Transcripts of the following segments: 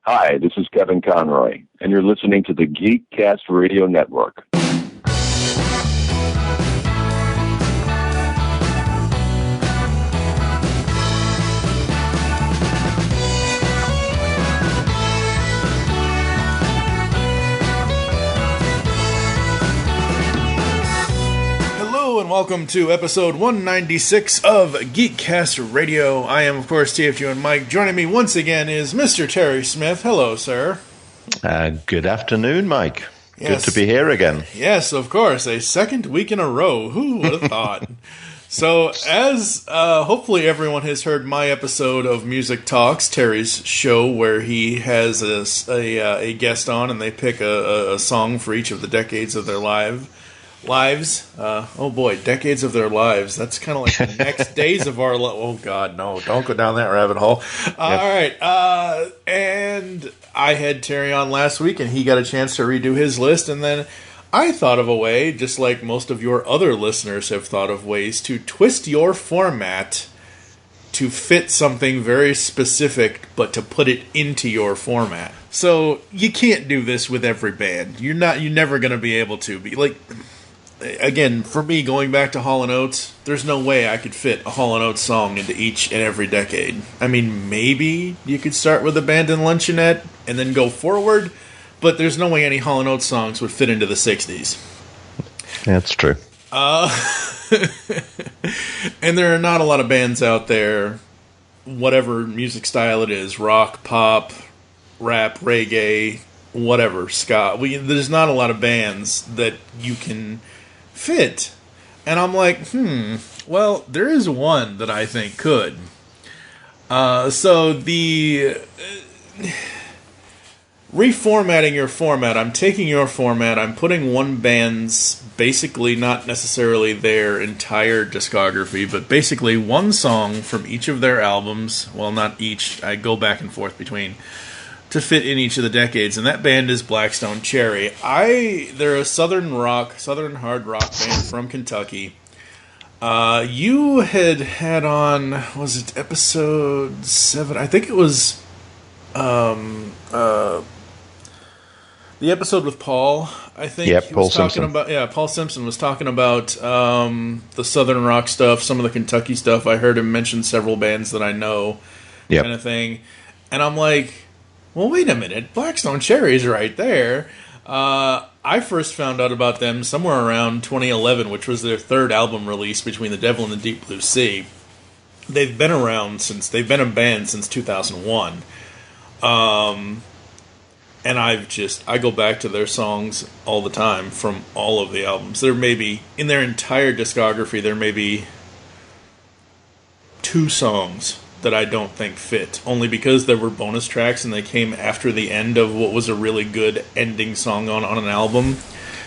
Hi, this is Kevin Conroy, and you're listening to the GeekCast Radio Network. Hello and welcome to episode 196 of GeekCast Radio. I am, of course, TFU and Mike. Joining me once again is Mr. Terry Smith. Hello, sir. Good afternoon, Mike. Yes. Good to be here again. Yes, of course. A second week in a row. Who would have thought? So, as hopefully everyone has heard my episode of Music Talks, Terry's show, where he has a guest on and they pick a song for each of the decades of their lives. Oh boy, decades of their lives. That's kind of like the next days of our life. Oh God, no, don't go down that rabbit hole. All right. And I had Terry on last week and he got a chance to redo his list. And then I thought of a way, just like most of your other listeners have thought of ways, to twist your format to fit something very specific, but to put it into your format. So you can't do this with every band. You're never going to be able to be like. Again, for me, going back to Hall & Oates, there's no way I could fit a Hall & Oates song into each and every decade. I mean, maybe you could start with Abandoned Luncheonette and then go forward, but there's no way any Hall & Oates songs would fit into the 60s. That's true. And there are not a lot of bands out there, whatever music style it is, rock, pop, rap, reggae, whatever, ska. There's not a lot of bands that you can fit. And I'm like, well, there is one that I think could. So the reformatting your format, I'm taking your format, I'm putting one band's basically not necessarily their entire discography, but basically one song from each of their albums. Well, not each, I go back and forth between, to fit in each of the decades, and that band is Blackstone Cherry. They're a southern hard rock band from Kentucky. You had on, was it episode 7? I think it was the episode with Paul. I think yep, he Paul was talking Simpson. about. Paul Simpson was talking about the southern rock stuff, some of the Kentucky stuff. I heard him mention several bands that I know, kind of thing, and I'm like, well, wait a minute, Blackstone Cherry's right there. I first found out about them somewhere around 2011, which was their third album release, Between the Devil and the Deep Blue Sea. They've been a band since 2001. And I go back to their songs all the time from all of the albums. There may be, in their entire discography, there may be 2 songs that I don't think fit, only because there were bonus tracks and they came after the end of what was a really good ending song on an album.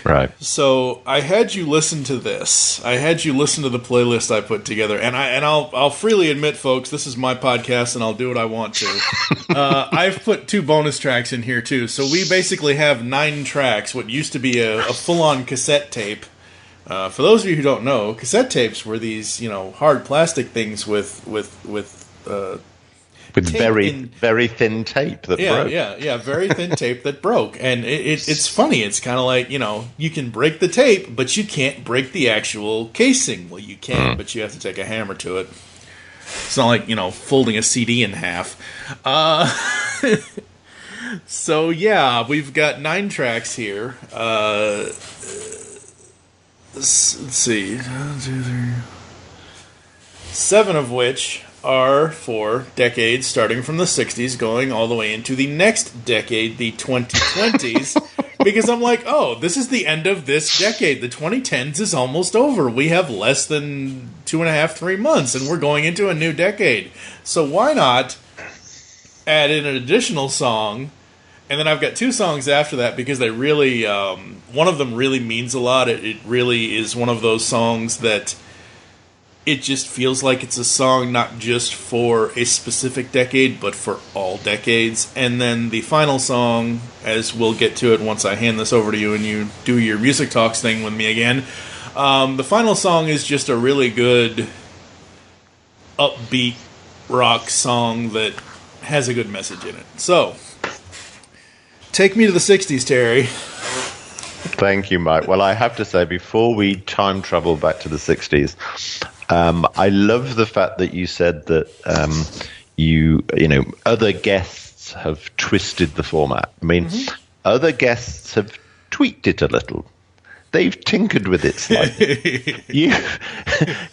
Right. So I had you listen to this. I had you listen to the playlist I put together, and I'll freely admit, folks, this is my podcast, and I'll do what I want to. I've put 2 bonus tracks in here too, so we basically have 9 tracks. What used to be a full-on cassette tape. For those of you who don't know, cassette tapes were these hard plastic things with very thin tape that broke. Yeah, very thin tape that broke. And it's funny. It's kind of like, you can break the tape, but you can't break the actual casing. Well, you can, but you have to take a hammer to it. It's not like, folding a CD in half. So, yeah, we've got 9 tracks here. Let's see. 1, 2, 3. 7 of which are for decades starting from the 60s going all the way into the next decade, the 2020s, because I'm like, oh, this is the end of this decade. The 2010s is almost over. We have less than 2.5, 3 months, and we're going into a new decade. So why not add in an additional song? And then I've got 2 songs after that because they really, one of them really means a lot. It really is one of those songs that it just feels like it's a song not just for a specific decade, but for all decades. And then the final song, as we'll get to it once I hand this over to you and you do your Music Talks thing with me again, the final song is just a really good, upbeat rock song that has a good message in it. So, take me to the 60s, Terry. Thank you, Mike. Well, I have to say, before we time travel back to the 60s, I love the fact that you said that other guests have twisted the format. I mean, other guests have tweaked it a little. They've tinkered with it slightly.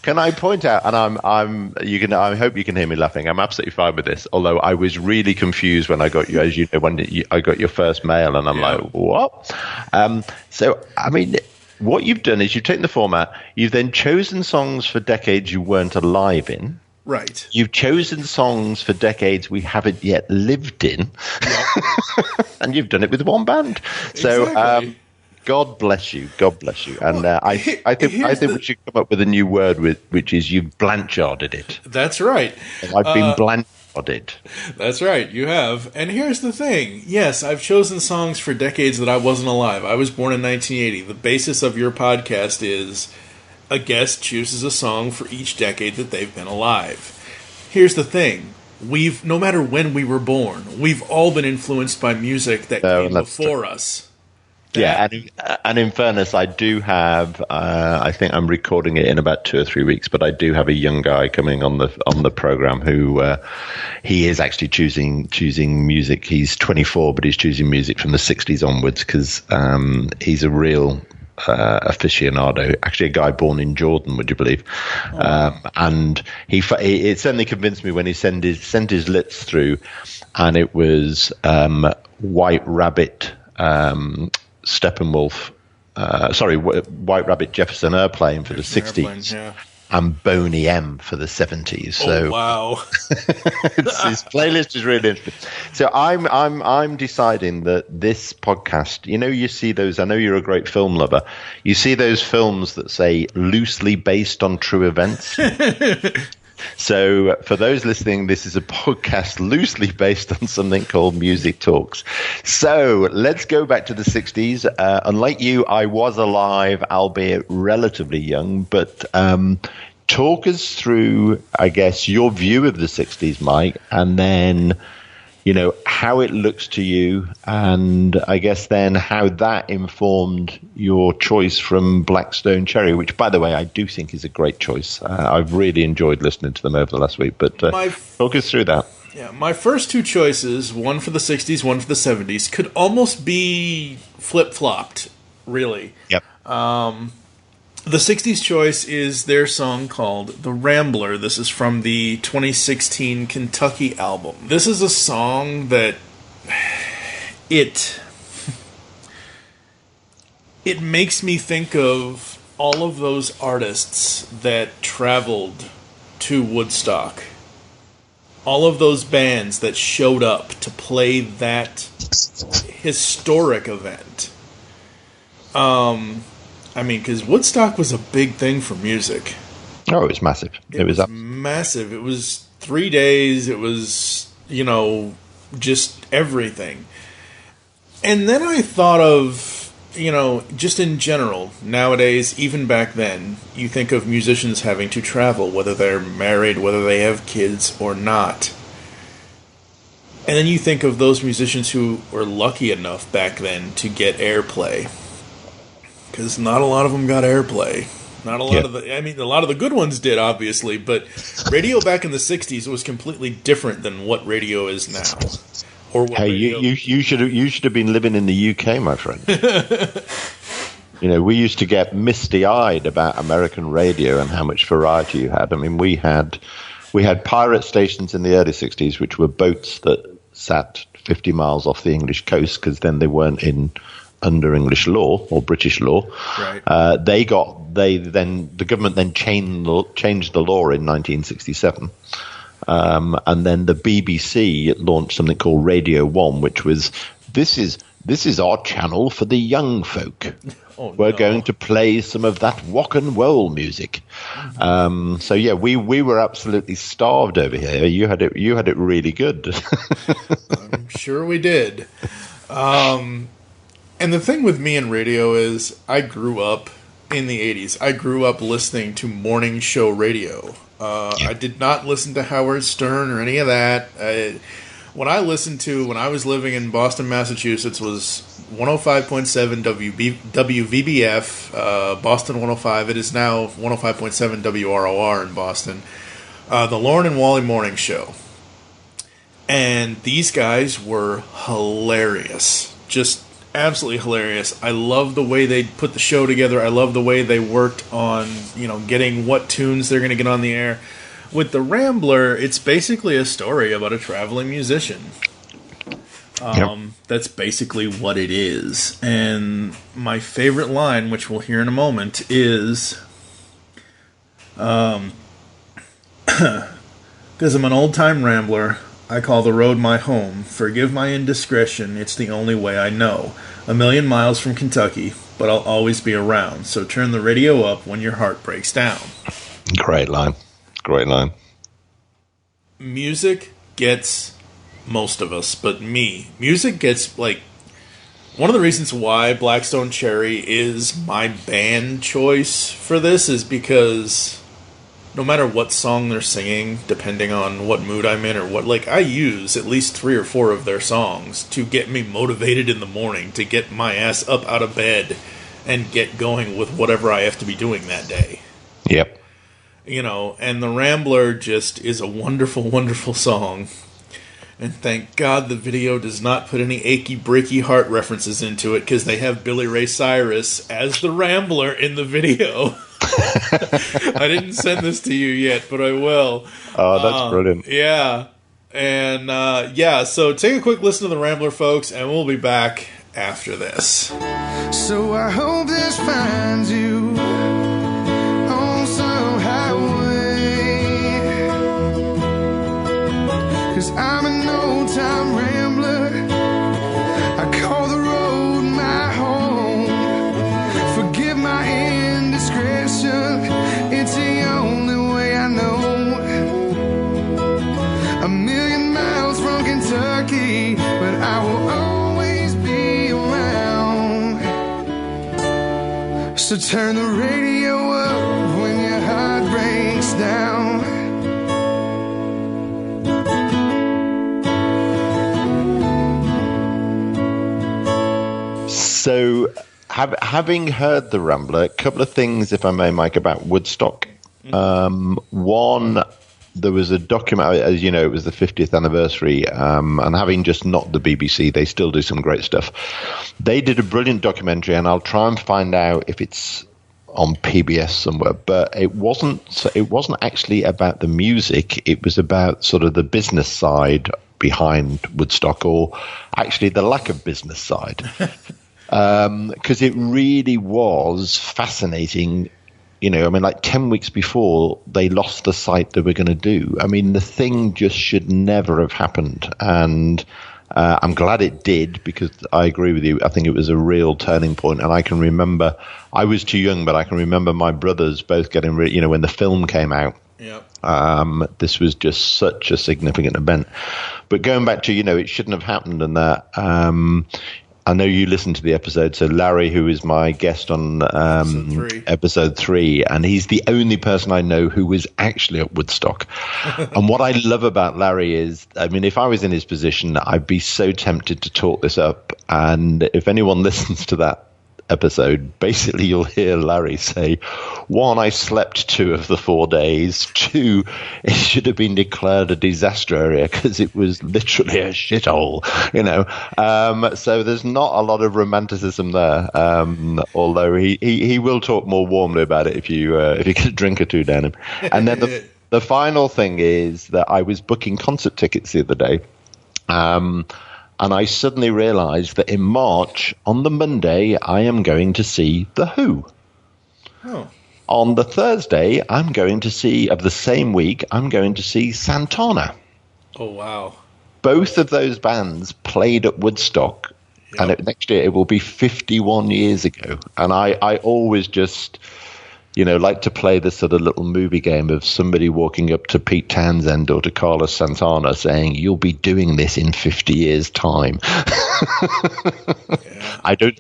Can I point out? And I hope you can hear me laughing. I'm absolutely fine with this. Although I was really confused when I got you, as you know, I got your first mail, and I'm like, what? So I mean, what you've done is you've taken the format. You've then chosen songs for decades you weren't alive in. Right. You've chosen songs for decades we haven't yet lived in, and you've done it with one band. So. Exactly. God bless you. God bless you. And I think we should come up with a new word, which is you've Blancharded it. That's right. I've been Blancharded. That's right. You have. And here's the thing. Yes, I've chosen songs for decades that I wasn't alive. I was born in 1980. The basis of your podcast is a guest chooses a song for each decade that they've been alive. Here's the thing. No matter when we were born, we've all been influenced by music that came before us. Yeah, and in fairness, I do have. I think I'm recording it in about 2 or 3 weeks, but I do have a young guy coming on the program who he is actually choosing music. He's 24, but he's choosing music from the 60s onwards because he's a real aficionado. Actually, a guy born in Jordan, would you believe? And it certainly convinced me when he sent his lists through, and it was White Rabbit. Steppenwolf, White Rabbit, Jefferson Airplane for the 60s, and Boney M for the 70s. So, wow. His playlist is really interesting. So I'm deciding that this podcast, you see those, I know you're a great film lover, you see those films that say loosely based on true events. So for those listening, this is a podcast loosely based on something called Music Talks. So let's go back to the 60s. Unlike you, I was alive, albeit relatively young, but talk us through, I guess, your view of the 60s, Mike, and then, how it looks to you, and I guess then how that informed your choice from Blackstone Cherry, which, by the way, I do think is a great choice. I've really enjoyed listening to them over the last week, but talk us through that. Yeah, my first two choices, one for the 60s, one for the 70s, could almost be flip-flopped, really. Yep. The 60s choice is their song called The Rambler. This is from the 2016 Kentucky album. This is a song that it makes me think of all of those artists that traveled to Woodstock. All of those bands that showed up to play that historic event. Because Woodstock was a big thing for music. Oh, it was massive. It was massive. It was 3 days. It was, just everything. And then I thought of, just in general, nowadays, even back then, you think of musicians having to travel, whether they're married, whether they have kids or not. And then you think of those musicians who were lucky enough back then to get airplay. Because not a lot of them got airplay. Not a lot of a lot of the good ones did, obviously, but radio back in the 60s was completely different than what radio is now. Or what you should have been living in the UK, my friend. We used to get misty-eyed about American radio and how much variety you had. I mean, we had pirate stations in the early 60s, which were boats that sat 50 miles off the English coast, because then they weren't under English law or British law. Right. The government then changed the law in 1967. And then the BBC launched something called Radio 1, which was, this is our channel for the young folk. We're going to play some of that rock and roll music. So yeah, we were absolutely starved over here. You had it really good. I'm sure we did. And the thing with me and radio is I grew up in the 80s. I grew up listening to morning show radio. I did not listen to Howard Stern or any of that. what I listened to when I was living in Boston, Massachusetts was 105.7 WVBF, Boston 105. It is now 105.7 WROR in Boston. The Lauren and Wally Morning Show. And these guys were hilarious. Just absolutely hilarious. I love the way they put the show together. I love the way they worked on, getting what tunes they're going to get on the air. With The Rambler, it's basically a story about a traveling musician. That's basically what it is. And my favorite line, which we'll hear in a moment, is, because I'm an old-time rambler, I call the road my home. Forgive my indiscretion, it's the only way I know. 1,000,000 miles from Kentucky, but I'll always be around. So turn the radio up when your heart breaks down. Great line. Great line. Music gets most of us, but me. Music gets, one of the reasons why Blackstone Cherry is my band choice for this is because no matter what song they're singing, depending on what mood I'm in or what, I use at least 3 or 4 of their songs to get me motivated in the morning, to get my ass up out of bed and get going with whatever I have to be doing that day. Yep. And The Rambler just is a wonderful, wonderful song. And thank God the video does not put any achy, breaky heart references into it, because they have Billy Ray Cyrus as the Rambler in the video. I didn't send this to you yet, but I will. Oh, that's brilliant. Yeah. And, so take a quick listen to The Rambler, folks, and we'll be back after this. So I hope this finds you on some highway, 'cause I'm an old-time rambler. I call the road my home. Forgive my indiscretion, it's the only way I know. 1,000,000 miles from Kentucky, but I will always be around. So turn the radio up when your heart breaks down. So, having heard The Rambler, a couple of things, if I may, Mike, about Woodstock. One, there was a document, as you know, it was the 50th anniversary, and having just not the BBC, they still do some great stuff. They did a brilliant documentary, and I'll try and find out if it's on PBS somewhere, but it wasn't actually about the music. It was about sort of the business side behind Woodstock, or actually the lack of business side. Because it really was fascinating. 10 weeks before they lost the site they were going to do. I mean, the thing just should never have happened. And I'm glad it did, because I agree with you. I think it was a real turning point. And I can remember, I was too young, but I can remember my brothers both getting, when the film came out. Yep. This was just such a significant event. But going back to, it shouldn't have happened, and that, I know you listened to the episode, so Larry, who is my guest on episode 3, and he's the only person I know who was actually at Woodstock. And what I love about Larry is, if I was in his position, I'd be so tempted to talk this up. And if anyone listens to that episode, basically you'll hear Larry say, 1, I slept 2 of the 4 days. 2, it should have been declared a disaster area because it was literally a shithole, So there's not a lot of romanticism there, although he will talk more warmly about it if you get a drink or 2 down him. And then the final thing is that I was booking concert tickets the other day, and I suddenly realized that in March, on the Monday, I am going to see The Who. Oh. On the Thursday, of the same week, I'm going to see Santana. Oh, wow. Both of those bands played at Woodstock, and next year it will be 51 years ago. And I always just, like to play this sort of little movie game of somebody walking up to Pete Townsend or to Carlos Santana saying, "You'll be doing this in 50 years' time." I don't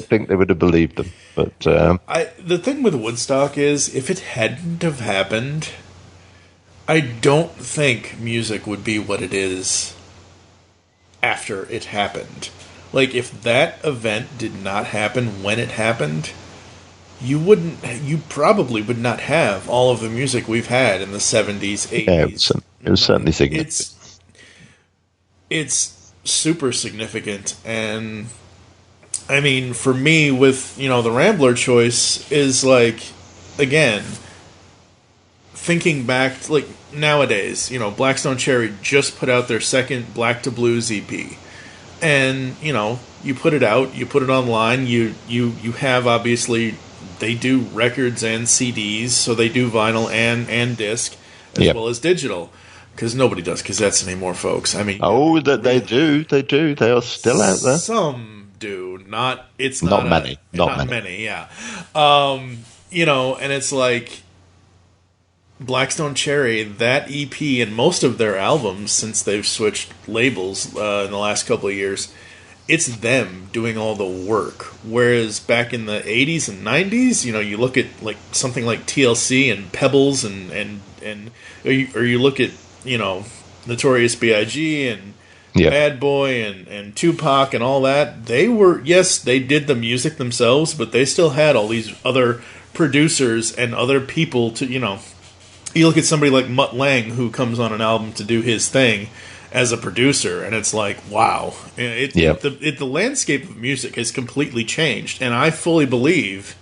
think they would have believed them. But the thing with Woodstock is, if it hadn't have happened, I don't think music would be what it is after it happened. Like, if that event did not happen when it happened, you probably would not have all of the music we've had in the 70s, 80s. Yeah, it was certainly significant. It's super significant, and I mean, for me, with, the Rambler choice is, like, again, thinking back, like, nowadays, Blackstone Cherry just put out their second Black to Blues EP. And, you put it out, you put it online, you have, obviously, they do records and CDs, so they do vinyl and disc, as well as digital. Because nobody does cassettes anymore, folks. I mean... Oh, they do. They are still out there. Some do. Not many. Not many, yeah. And it's like... Blackstone Cherry, that EP, and most of their albums, since they've switched labels in the last couple of years, it's them doing all the work. Whereas back in the 80s and 90s, you look at like something like TLC and Pebbles and or you look at, Notorious B.I.G. and Bad Boy and Tupac and all that, they did the music themselves, but they still had all these other producers and other people to, You look at somebody like Mutt Lange, who comes on an album to do his thing as a producer, and it's like, wow. The landscape of music has completely changed, and I fully believe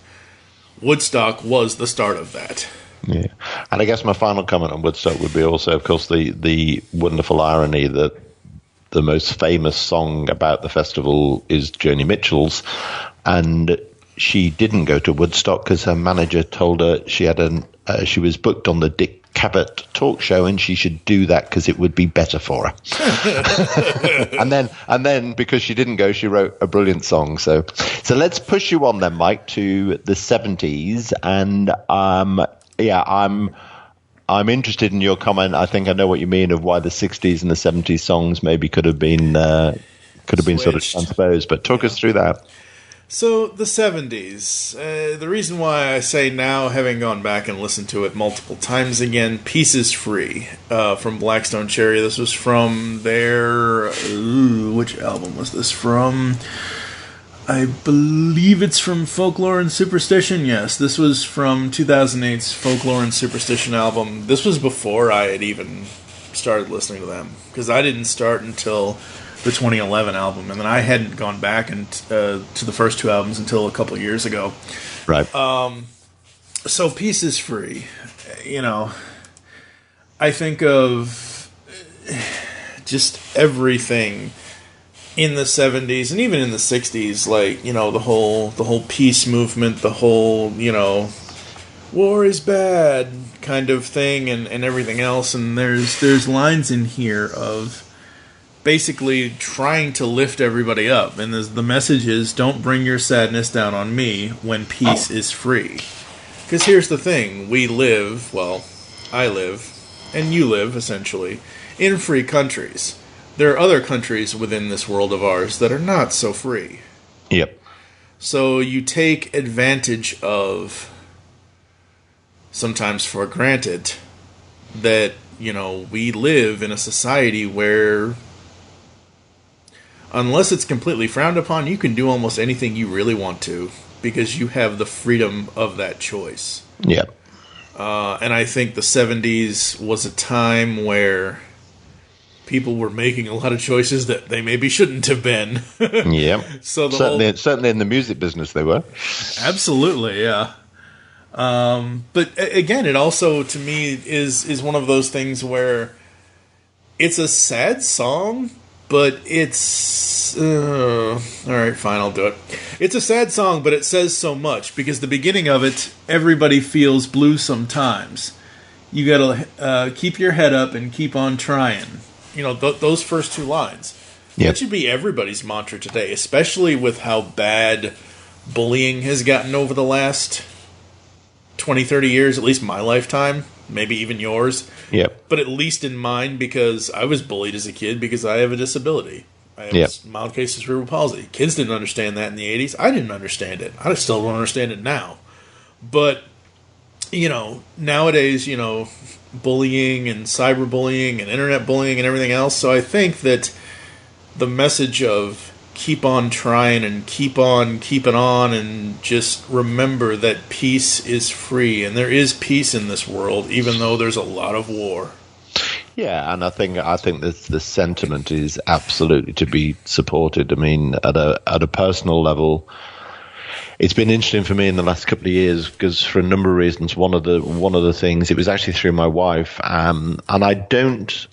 Woodstock was the start of that. Yeah. And I guess my final comment on Woodstock would be also, of course, the wonderful irony that the most famous song about the festival is Joni Mitchell's, and she didn't go to Woodstock because her manager told her she was booked on the Dick Cavett talk show and she should do that because it would be better for her. and then because she didn't go, she wrote a brilliant song. So let's push you on then, Mike, to the 70s. And I'm interested in your comment. I think I know what you mean of why the 60s and the 70s songs maybe could have been sort of transposed. But talk us through that. So, the 70s. The reason why I say now, having gone back and listened to it multiple times again, Pieces Free from Blackstone Cherry. This was from their... which album was this from? I believe it's from Folklore and Superstition. Yes, this was from 2008's Folklore and Superstition album. This was before I had even started listening to them, because I didn't start until the 2011 album, and then I hadn't gone back to the first two albums until a couple of years ago. Right. So Pieces Free, I think of just everything in the 70s and even in the 60s, like, the whole peace movement, the whole, war is bad kind of thing, and everything else. And there's lines in here of basically trying to lift everybody up, and the message is, don't bring your sadness down on me when peace is free. Because here's the thing, I live, and you live, essentially, in free countries. There are other countries within this world of ours that are not so free. Yep. So you take advantage of, sometimes for granted, that, we live in a society where, unless it's completely frowned upon, you can do almost anything you really want to, because you have the freedom of that choice. Yeah. And I think the 70s was a time where people were making a lot of choices that they maybe shouldn't have been. Yeah. So certainly in the music business they were. Absolutely, yeah. But again, it also, to me, is one of those things where it's a sad song, but it's... alright, fine, I'll do it. It's a sad song, but it says so much, because the beginning of it, everybody feels blue sometimes. You gotta keep your head up and keep on trying. Those first two lines. Yep. That should be everybody's mantra today, especially with how bad bullying has gotten over the last 20, 30 years, at least my lifetime, maybe even yours. Yep. But at least in mine, because I was bullied as a kid because I have a disability. I have mild case of cerebral palsy. Kids didn't understand that in the 80s. I didn't understand it. I still don't understand it now. But, nowadays, bullying and cyberbullying and internet bullying and everything else. So I think that the message of keep on trying and keep on keeping on, and just remember that peace is free, and there is peace in this world, even though there's a lot of war. Yeah, and I think the sentiment is absolutely to be supported. I mean, at a personal level, it's been interesting for me in the last couple of years because, for a number of reasons, one of the things, it was actually through my wife, and I don't.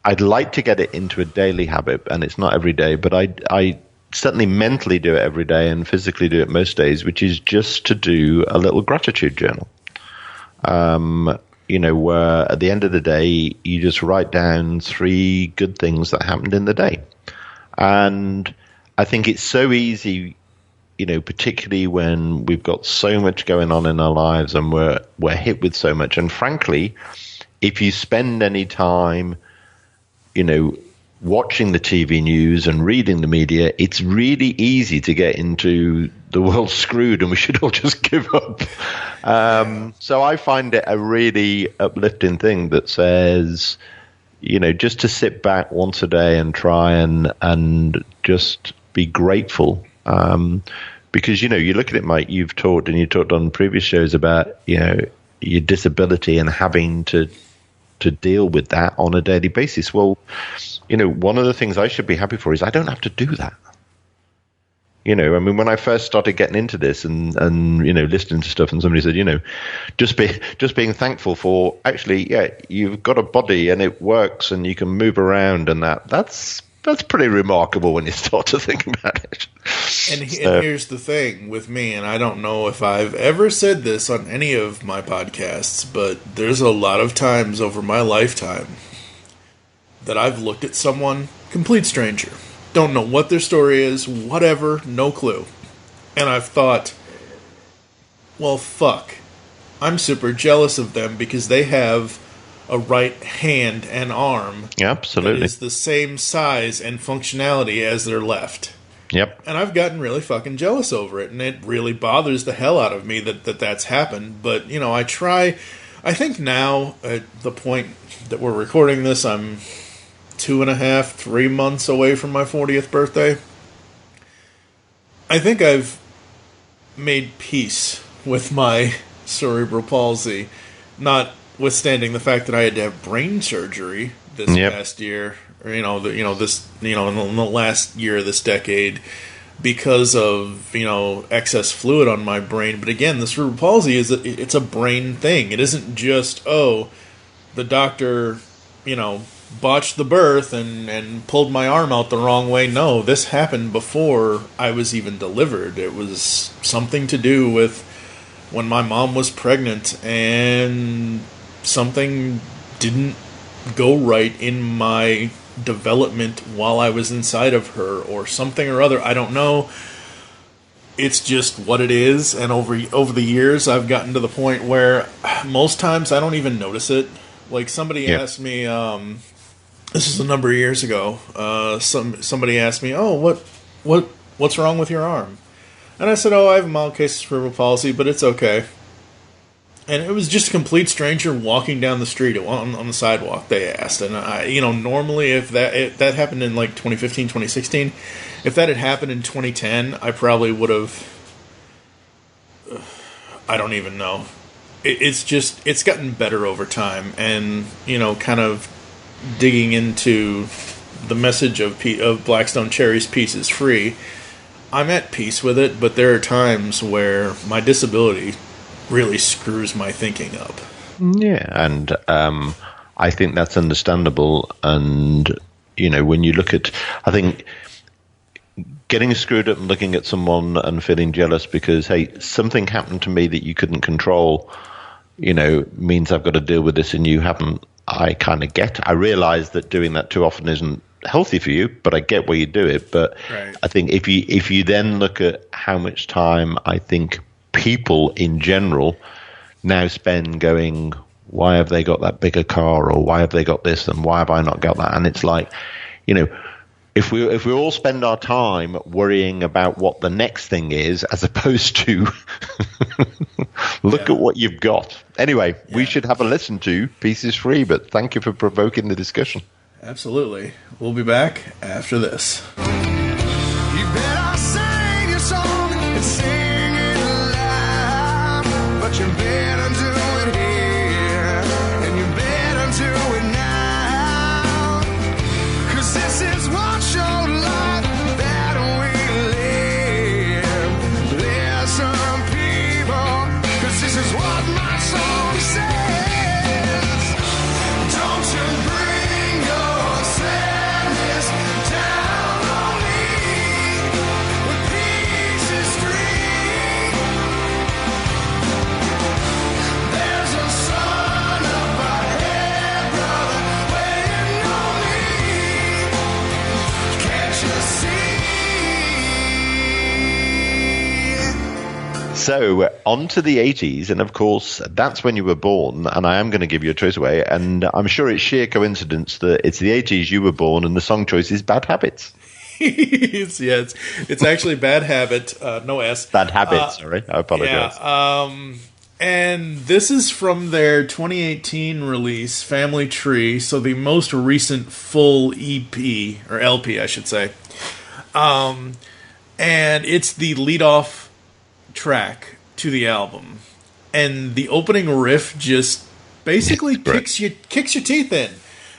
I'd like to get it into a daily habit, and it's not every day, but I certainly mentally do it every day and physically do it most days, which is just to do a little gratitude journal. Where at the end of the day, you just write down 3 good things that happened in the day. And I think it's so easy, particularly when we've got so much going on in our lives and we're hit with so much. And frankly, if you spend any time, watching the TV news and reading the media, it's really easy to get into the world's screwed and we should all just give up. So I find it a really uplifting thing that says, just to sit back once a day and try and just be grateful. Because, you look at it, Mike, you've talked on previous shows about, your disability and having to deal with that on a daily basis. Well, one of the things I should be happy for is I don't have to do that. When I first started getting into this and listening to stuff, and somebody said, just being thankful for actually, yeah, you've got a body and it works and you can move around, and that's pretty remarkable when you start to think about it. And here's the thing with me, and I don't know if I've ever said this on any of my podcasts, but there's a lot of times over my lifetime that I've looked at someone, complete stranger, don't know what their story is, whatever, no clue. And I've thought, well, fuck, I'm super jealous of them because they have a right hand and arm absolutely that is the same size and functionality as their left. Yep. And I've gotten really fucking jealous over it, and it really bothers the hell out of me that's happened. But, I think now, at the point that we're recording this, I'm 2.5, 3 months away from my 40th birthday. I think I've made peace with my cerebral palsy, notwithstanding the fact that I had to have brain surgery this past year, or in the last year of this decade, because of excess fluid on my brain. But again, the cerebral palsy it's a brain thing. It isn't just the doctor botched the birth and pulled my arm out the wrong way. No, this happened before I was even delivered. It was something to do with when my mom was pregnant and something didn't go right in my development while I was inside of her, or something or other. I don't know. It's just what it is, and over the years I've gotten to the point where most times I don't even notice it. Like somebody asked me, this is a number of years ago, somebody asked me, what's wrong with your arm? And I said, I have a mild case of cerebral palsy, but it's okay. And it was just a complete stranger walking down the street on the sidewalk, they asked. And normally if that happened in like 2015, 2016, if that had happened in 2010, I probably would have, I don't even know. It's gotten better over time. And, kind of digging into the message of Blackstone Cherry's Peace is Free, I'm at peace with it, but there are times where my disability really screws my thinking up. Yeah, and I think that's understandable. And, when you look at, I think, getting screwed up and looking at someone and feeling jealous because, hey, something happened to me that you couldn't control, means I've got to deal with this and you haven't. I kind of get. I realize that doing that too often isn't healthy for you, but I get why you do it. But right. I think if you then look at how much time I think people in general now spend going, why have they got that bigger car, or why have they got this and why have I not got that? And it's like, if we all spend our time worrying about what the next thing is, as opposed to look at what you've got. Anyway, we should have a listen to Peace is Free, but thank you for provoking the discussion. Absolutely. We'll be back after this. You better sing your song and sing it loud, but you better do it here, and you better do it now, 'cause this is what your life that we live. Listen, people, 'cause this is what my song says. Don't you bring your sadness down on me with pieces string. There's a son up ahead, brother, waiting on me. Can't you see? So on to the 80s, and of course that's when you were born, and I am going to give you a choice away, and I'm sure it's sheer coincidence that it's the 80s you were born and the song choice is Bad Habits. It's actually Bad Habit, no S. Bad Habits, sorry, I apologize. Yeah, and this is from their 2018 release, Family Tree, so the most recent full EP, or LP, I should say. And it's the lead-off track to the album. And the opening riff just basically kicks your teeth in.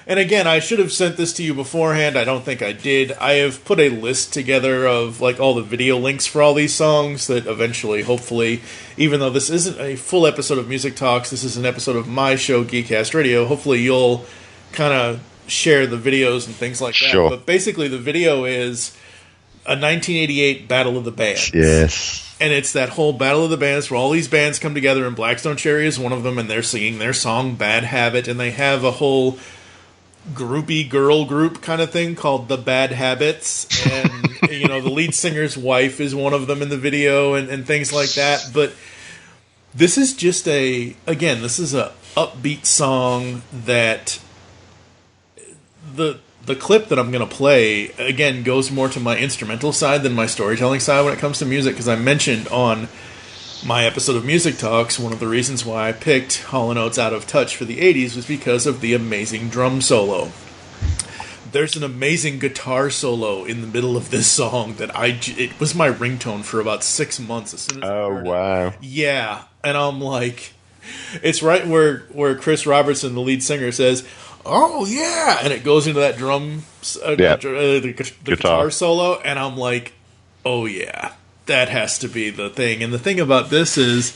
And again, I should have sent this to you beforehand. I don't think I did. I have put a list together of like all the video links for all these songs that eventually, hopefully, even though this isn't a full episode of Music Talks, this is an episode of my show, Geekcast Radio, hopefully you'll kind of share the videos and things like that. Sure. But basically the video is a 1988 Battle of the Bands. Yes. And it's that whole Battle of the Bands where all these bands come together, and Blackstone Cherry is one of them, and they're singing their song Bad Habit, and they have a whole groupie girl group kind of thing called the Bad Habits, and you know, the lead singer's wife is one of them in the video, and things like that. But this is just this is a upbeat song that the clip that I'm going to play, again, goes more to my instrumental side than my storytelling side when it comes to music, because I mentioned on my episode of Music Talks, one of the reasons why I picked Hall & Oates Out of Touch for the 80s was because of the amazing drum solo. There's an amazing guitar solo in the middle of this song that it was my ringtone for about 6 months as soon as I heard wow. it. Yeah, and I'm like, it's right where Chris Robertson, the lead singer, says, "Oh yeah," and it goes into that the guitar solo, and I'm like, "Oh yeah, that has to be the thing." And the thing about this is,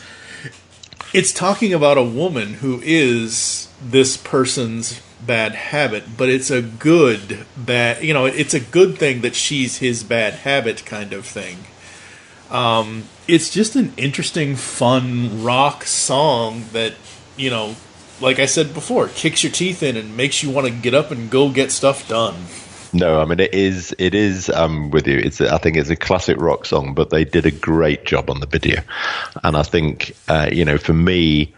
it's talking about a woman who is this person's bad habit, but it's a good bad, it's a good thing that she's his bad habit kind of thing. It's just an interesting, fun rock song that, like I said before, kicks your teeth in and makes you want to get up and go get stuff done. No, I mean, it is with you. I think it's a classic rock song, but they did a great job on the video. And I think, for me,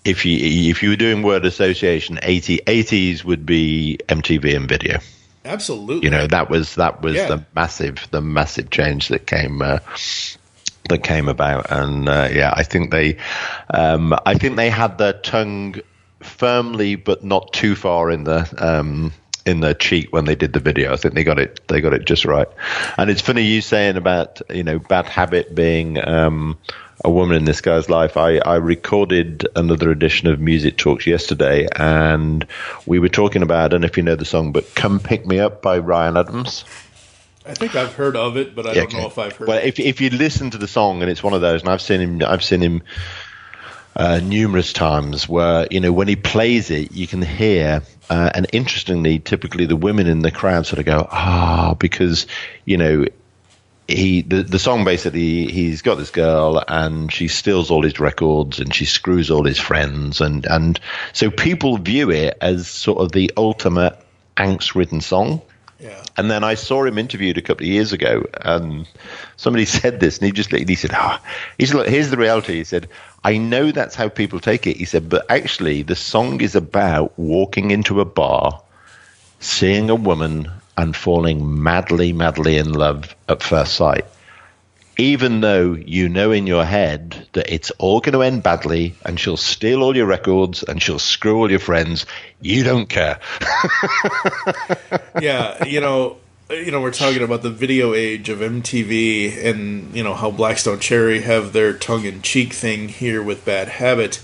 if you were doing word association, 80s would be MTV and video. Absolutely. That was the massive change that came about. And I think they had their tongue firmly, but not too far in their cheek when they did the video. I think they got it just right. And it's funny you saying about Bad Habit being a woman in this guy's life. I recorded another edition of Music Talks yesterday, and we were talking about, I don't know if you know the song, but "Come Pick Me Up" by Ryan Adams. I think I've heard of it, but I don't know if I've heard. Well, it. if you listen to the song, and it's one of those, and I've seen him numerous times, where when he plays it, you can hear, and interestingly, typically the women in the crowd sort of go, because the song basically, he's got this girl and she steals all his records and she screws all his friends, and so people view it as sort of the ultimate angst-ridden song. Yeah. And then I saw him interviewed a couple of years ago, and somebody said this, and he said, look, here's the reality. He said, I know that's how people take it. He said, but actually the song is about walking into a bar, seeing a woman, and falling madly, madly in love at first sight. even though you know in your head that it's all going to end badly and she'll steal all your records and she'll screw all your friends, you don't care. Yeah, we're talking about the video age of MTV and, how Blackstone Cherry have their tongue-in-cheek thing here with Bad Habit.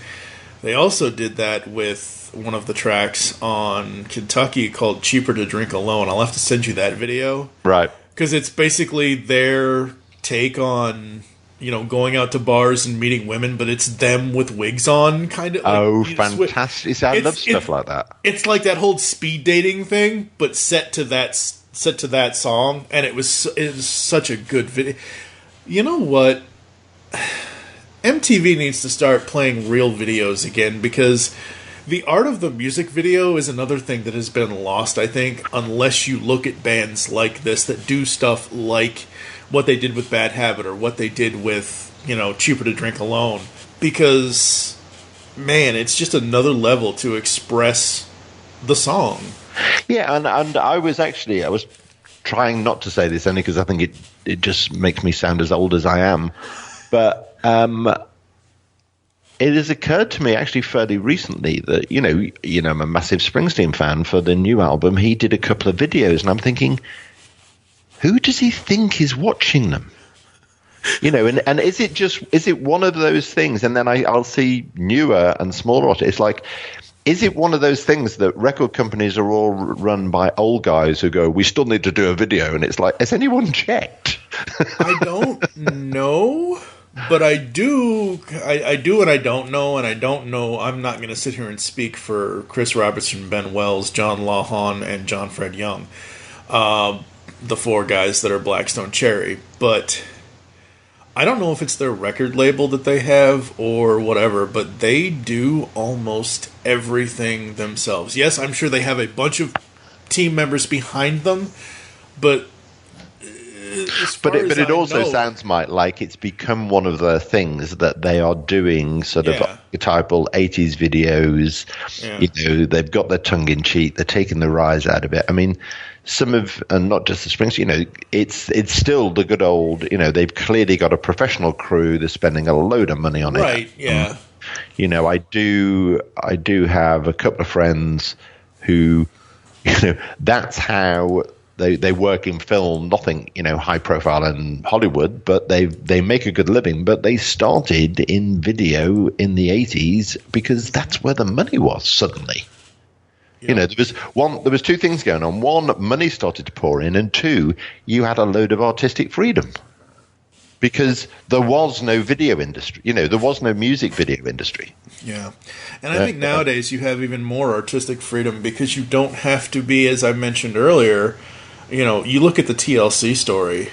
They also did that with one of the tracks on Kentucky called Cheaper to Drink Alone. I'll have to send you that video. Right. Because it's basically their take on, going out to bars and meeting women, but it's them with wigs on, kind of. Fantastic. See, I love stuff like that. It's like that whole speed dating thing, but set to that song, and it was such a good video. You know what? MTV needs to start playing real videos again, because the art of the music video is another thing that has been lost, I think, unless you look at bands like this that do stuff like what they did with Bad Habit or what they did with, Cheaper to Drink Alone. Because, man, it's just another level to express the song. Yeah, and I was trying not to say this only because I think it just makes me sound as old as I am. But it has occurred to me actually fairly recently that, I'm a massive Springsteen fan. For the new album, he did a couple of videos, and I'm thinking, who does he think is watching them? And is it one of those things? And then I'll see newer and smaller artists. It's like, is it one of those things that record companies are all run by old guys who go, we still need to do a video? And it's like, has anyone checked? I don't know. But I do and I don't know, and I don't know. I'm not going to sit here and speak for Chris Robertson, Ben Wells, John Lawhon, and John Fred Young, the four guys that are Blackstone Cherry. But I don't know if it's their record label that they have or whatever, but they do almost everything themselves. Yes, I'm sure they have a bunch of team members behind them, but it also sounds, Mike, like it's become one of the things that they are doing sort of archetypal 80s videos. Yeah. They've got their tongue in cheek. They're taking the rise out of it. I mean, and not just the Springsteen, it's still the good old, they've clearly got a professional crew. They're spending a load of money on it. Right, yeah. I do have a couple of friends who, that's how they work in film, nothing, high profile in Hollywood, but they make a good living. But they started in video in the 80s because that's where the money was suddenly. Yeah. There was two things going on. One, money started to pour in, and two, you had a load of artistic freedom. Because there was no video industry, there was no music video industry. Yeah. And I think nowadays you have even more artistic freedom because you don't have to be, as I mentioned earlier, you look at the TLC story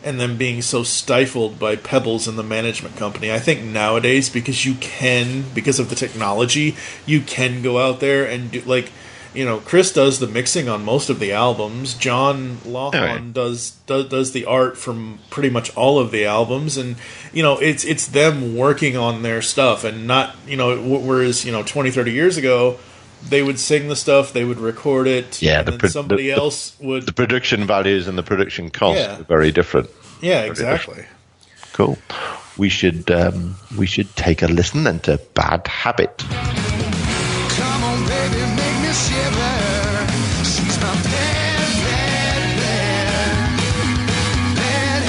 and them being so stifled by Pebbles and the management company. I think nowadays, because of the technology, you can go out there and do, Chris does the mixing on most of the albums. John Lawhon does the art from pretty much all of the albums, and it's them working on their stuff, and not whereas 20, 30 years ago they would sing the stuff, they would record it, and then somebody else would. The production values and the production costs are very different. Yeah, exactly. Different. Cool. We should take a listen then to Bad Habit. Come on, baby, make me shiver. She's my bad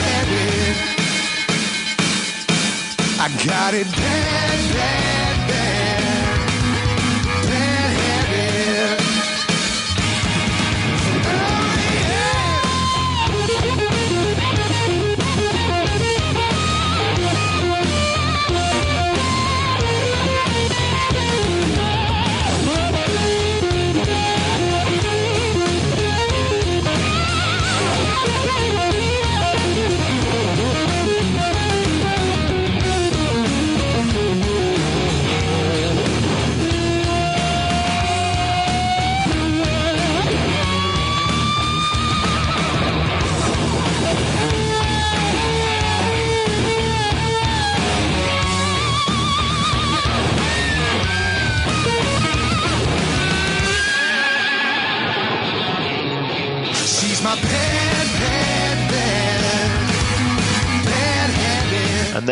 habit. I got it bad habit.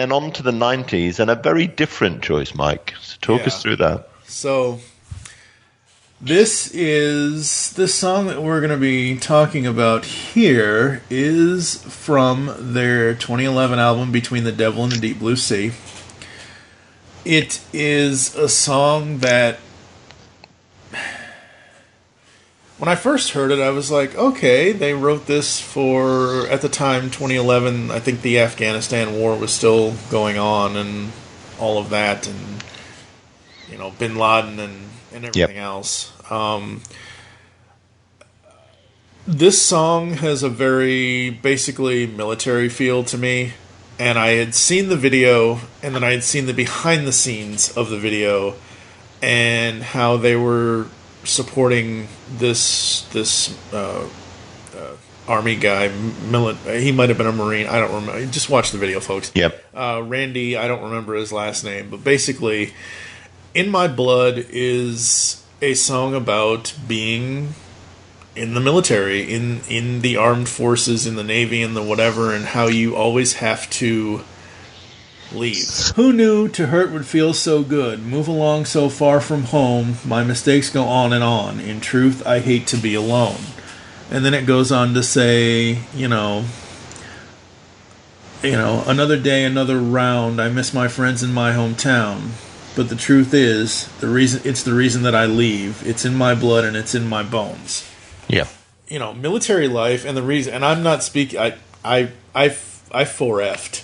then on to the 90s, and a very different choice, Mike. So talk us through that. So this song that we're going to be talking about here is from their 2011 album, Between the Devil and the Deep Blue Sea. It is a song that, when I first heard it, I was like, okay, they wrote this for, at the time, 2011, I think the Afghanistan war was still going on and all of that, and, you know, Bin Laden and everything else. This song has a very, basically, military feel to me, and I had seen the video, and then I had seen the behind the scenes of the video, and how they were supporting this army guy. He might have been a Marine. I don't remember. Just watch the video, folks. Yep. Randy, I don't remember his last name, but basically, In My Blood is a song about being in the military, in the armed forces, in the Navy, in the whatever, and how you always have to leave. Who knew to hurt would feel so good? Move along so far from home. My mistakes go on and on. In truth, I hate to be alone. And then it goes on to say, you know, another day, another round. I miss my friends in my hometown. But the truth is, it's the reason that I leave. It's in my blood and it's in my bones. Yeah. You know, military life, and the reason, and I'm not speaking, I 4F'd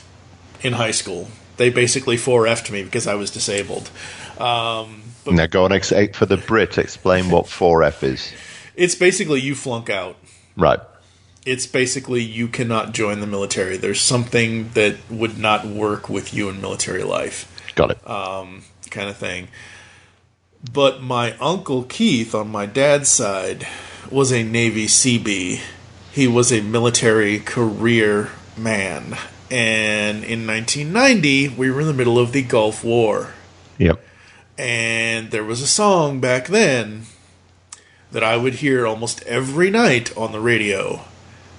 in high school. They basically 4F'd me because I was disabled. But Now go on, for the Brit, explain what 4F is. It's basically you flunk out. Right. It's basically you cannot join the military. There's something that would not work with you in military life. Got it. Kind of thing. But my Uncle Keith, on my dad's side, was a Navy CB. He was a military career man. And in 1990, we were in the middle of the Gulf War. Yep. And there was a song back then that I would hear almost every night on the radio.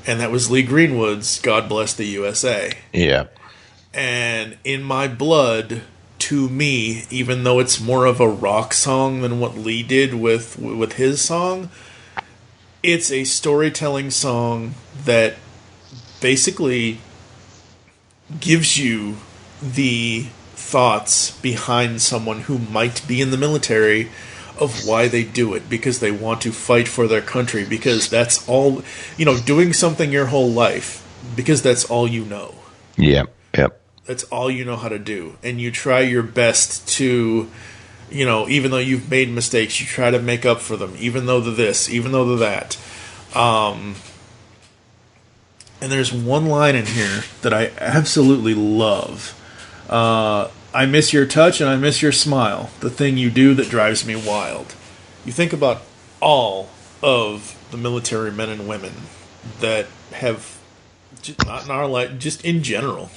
And that was Lee Greenwood's God Bless the USA. Yeah. And In My Blood, to me, even though it's more of a rock song than what Lee did with his song, it's a storytelling song that basically gives you the thoughts behind someone who might be in the military of why they do it, because they want to fight for their country, because that's all, doing something your whole life, because that's all you know. Yeah, yep. That's all you know how to do. And you try your best to, even though you've made mistakes, you try to make up for them, even though the this, even though the that. And there's one line in here that I absolutely love. I miss your touch and I miss your smile, the thing you do that drives me wild. You think about all of the military men and women that have, just not in our life, just in general,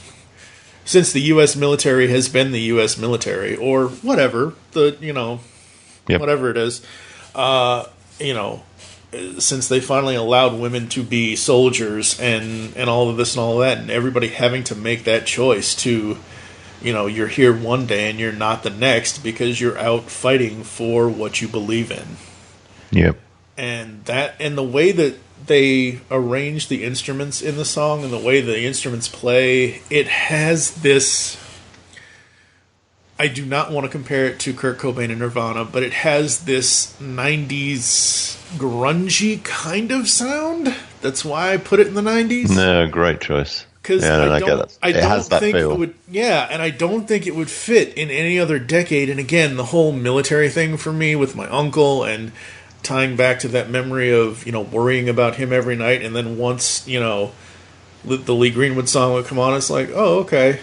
since the U.S. military has been the U.S. military, or whatever, whatever it is, since they finally allowed women to be soldiers and all of this and all of that, and everybody having to make that choice to, you're here one day and you're not the next because you're out fighting for what you believe in. Yep. And the way that they arrange the instruments in the song and the way the instruments play, it has this, I do not want to compare it to Kurt Cobain and Nirvana, but it has this 90s grungy kind of sound. That's why I put it in the 90s. No, great choice. Because I get it. I don't has that think feel. it would. Yeah, and I don't think it would fit in any other decade. And again, the whole military thing for me with my uncle and tying back to that memory of worrying about him every night, and then once the Lee Greenwood song would come on, it's like, oh, okay,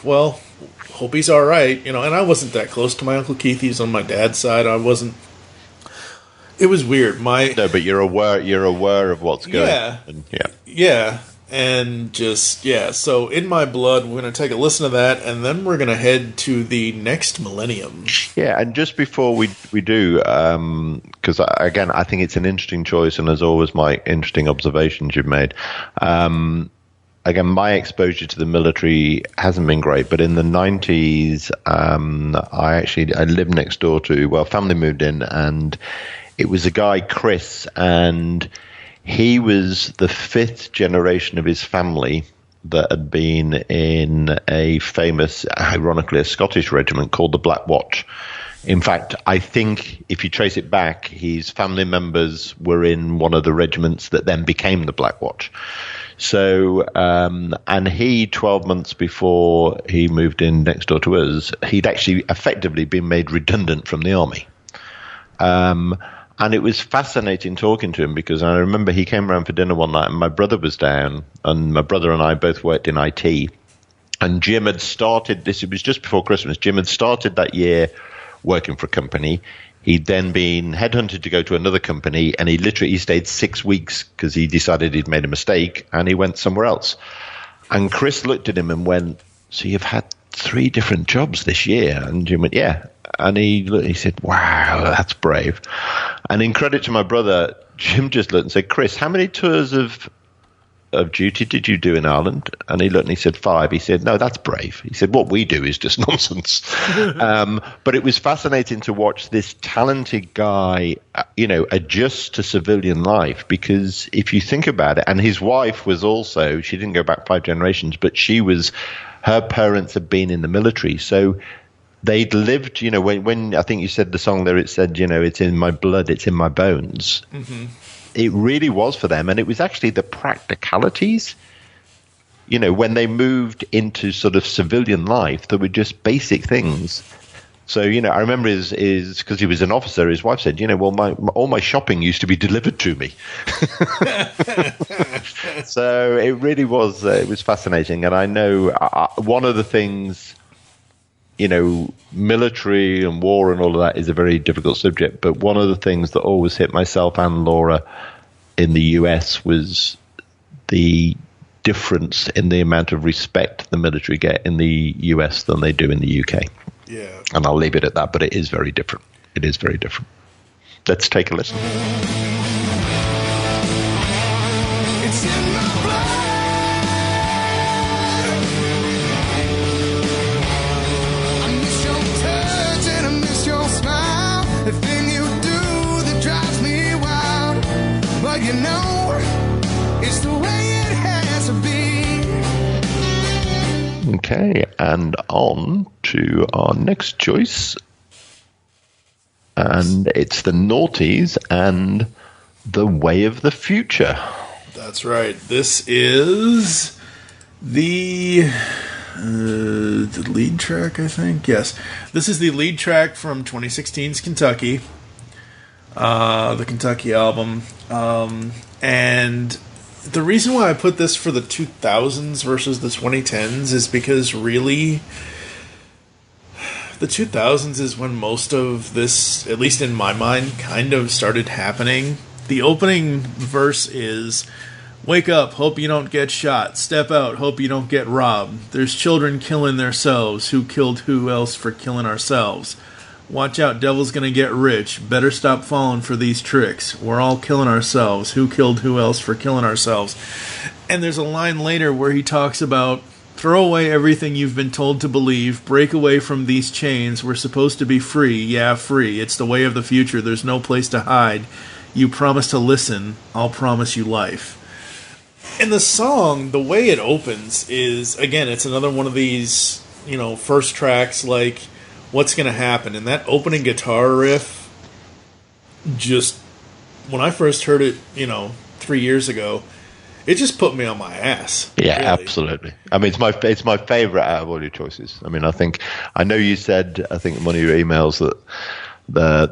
well, hope he's all right, and I wasn't that close to my Uncle Keith. He's on my dad's side. I wasn't. It was weird. No, but you're aware of what's going on. Yeah. And just, so In My Blood, we're going to take a listen to that, and then we're going to head to the next millennium. Yeah, and just before we do, because, again, I think it's an interesting choice, and as always, my interesting observations you've made. again, my exposure to the military hasn't been great, but in the 90s, I lived next door to, family moved in, and it was a guy, Chris, and he was the 5th generation of his family that had been in a famous, ironically, a Scottish regiment called the Black Watch. In fact, I think if you trace it back, his family members were in one of the regiments that then became the Black Watch. So, and he, 12 months before he moved in next door to us, he'd actually effectively been made redundant from the army. And it was fascinating talking to him, because I remember he came around for dinner one night and my brother was down, and my brother and I both worked in IT. And Jim had started, it was just before Christmas, Jim had started that year working for a company. He'd then been headhunted to go to another company, and he stayed 6 weeks because he decided he'd made a mistake, and he went somewhere else. And Chris looked at him and went, "So you've had 3 different jobs this year?" And Jim went, "Yeah." And he said, "Wow, that's brave." And in credit to my brother, Jim just looked and said, "Chris, how many tours of duty did you do in Ireland?" And he looked and he said, 5. He said, "No, that's brave." He said, "What we do is just nonsense." But it was fascinating to watch this talented guy, adjust to civilian life, because if you think about it, and his wife was also, she didn't go back 5 generations, but her parents had been in the military. So they'd lived, when I think you said the song there, it said, "It's in my blood, it's in my bones." Mm-hmm. It really was for them. And it was actually the practicalities, when they moved into sort of civilian life, there were just basic things. So, I remember because he was an officer, his wife said, all my shopping used to be delivered to me. So it really was, it was fascinating. And I know one of the things, military and war and all of that is a very difficult subject. But one of the things that always hit myself and Laura in the US was the difference in the amount of respect the military get in the US than they do in the UK. Yeah. And I'll leave it at that, but it is very different. It is very different. Let's take a listen. It's in my blood. I miss your touch and I miss your smile. The thing you do that drives me wild. But it's the way it has to be. Okay, and on to our next choice. And it's the Naughties and The Way of the Future. That's right. This is the lead track, I think. Yes. This is the lead track from 2016's Kentucky. The Kentucky album. And the reason why I put this for the 2000s versus the 2010s is because really the 2000s is when most of this, at least in my mind, kind of started happening. The opening verse is, "Wake up, hope you don't get shot. Step out, hope you don't get robbed. There's children killing themselves. Who killed who else for killing ourselves? Watch out, devil's gonna get rich. Better stop falling for these tricks. We're all killing ourselves. Who killed who else for killing ourselves?" And there's a line later where he talks about, "Throw away everything you've been told to believe. Break away from these chains. We're supposed to be free. Yeah, free. It's the way of the future. There's no place to hide. You promise to listen. I'll promise you life." And the song, the way it opens is, again, it's another one of these, first tracks like, what's going to happen? And that opening guitar riff, just, when I first heard it, 3 years ago, it just put me on my ass. Yeah, really. Absolutely. I mean, it's my favorite out of all your choices. I mean, I know you said, I think in one of your emails that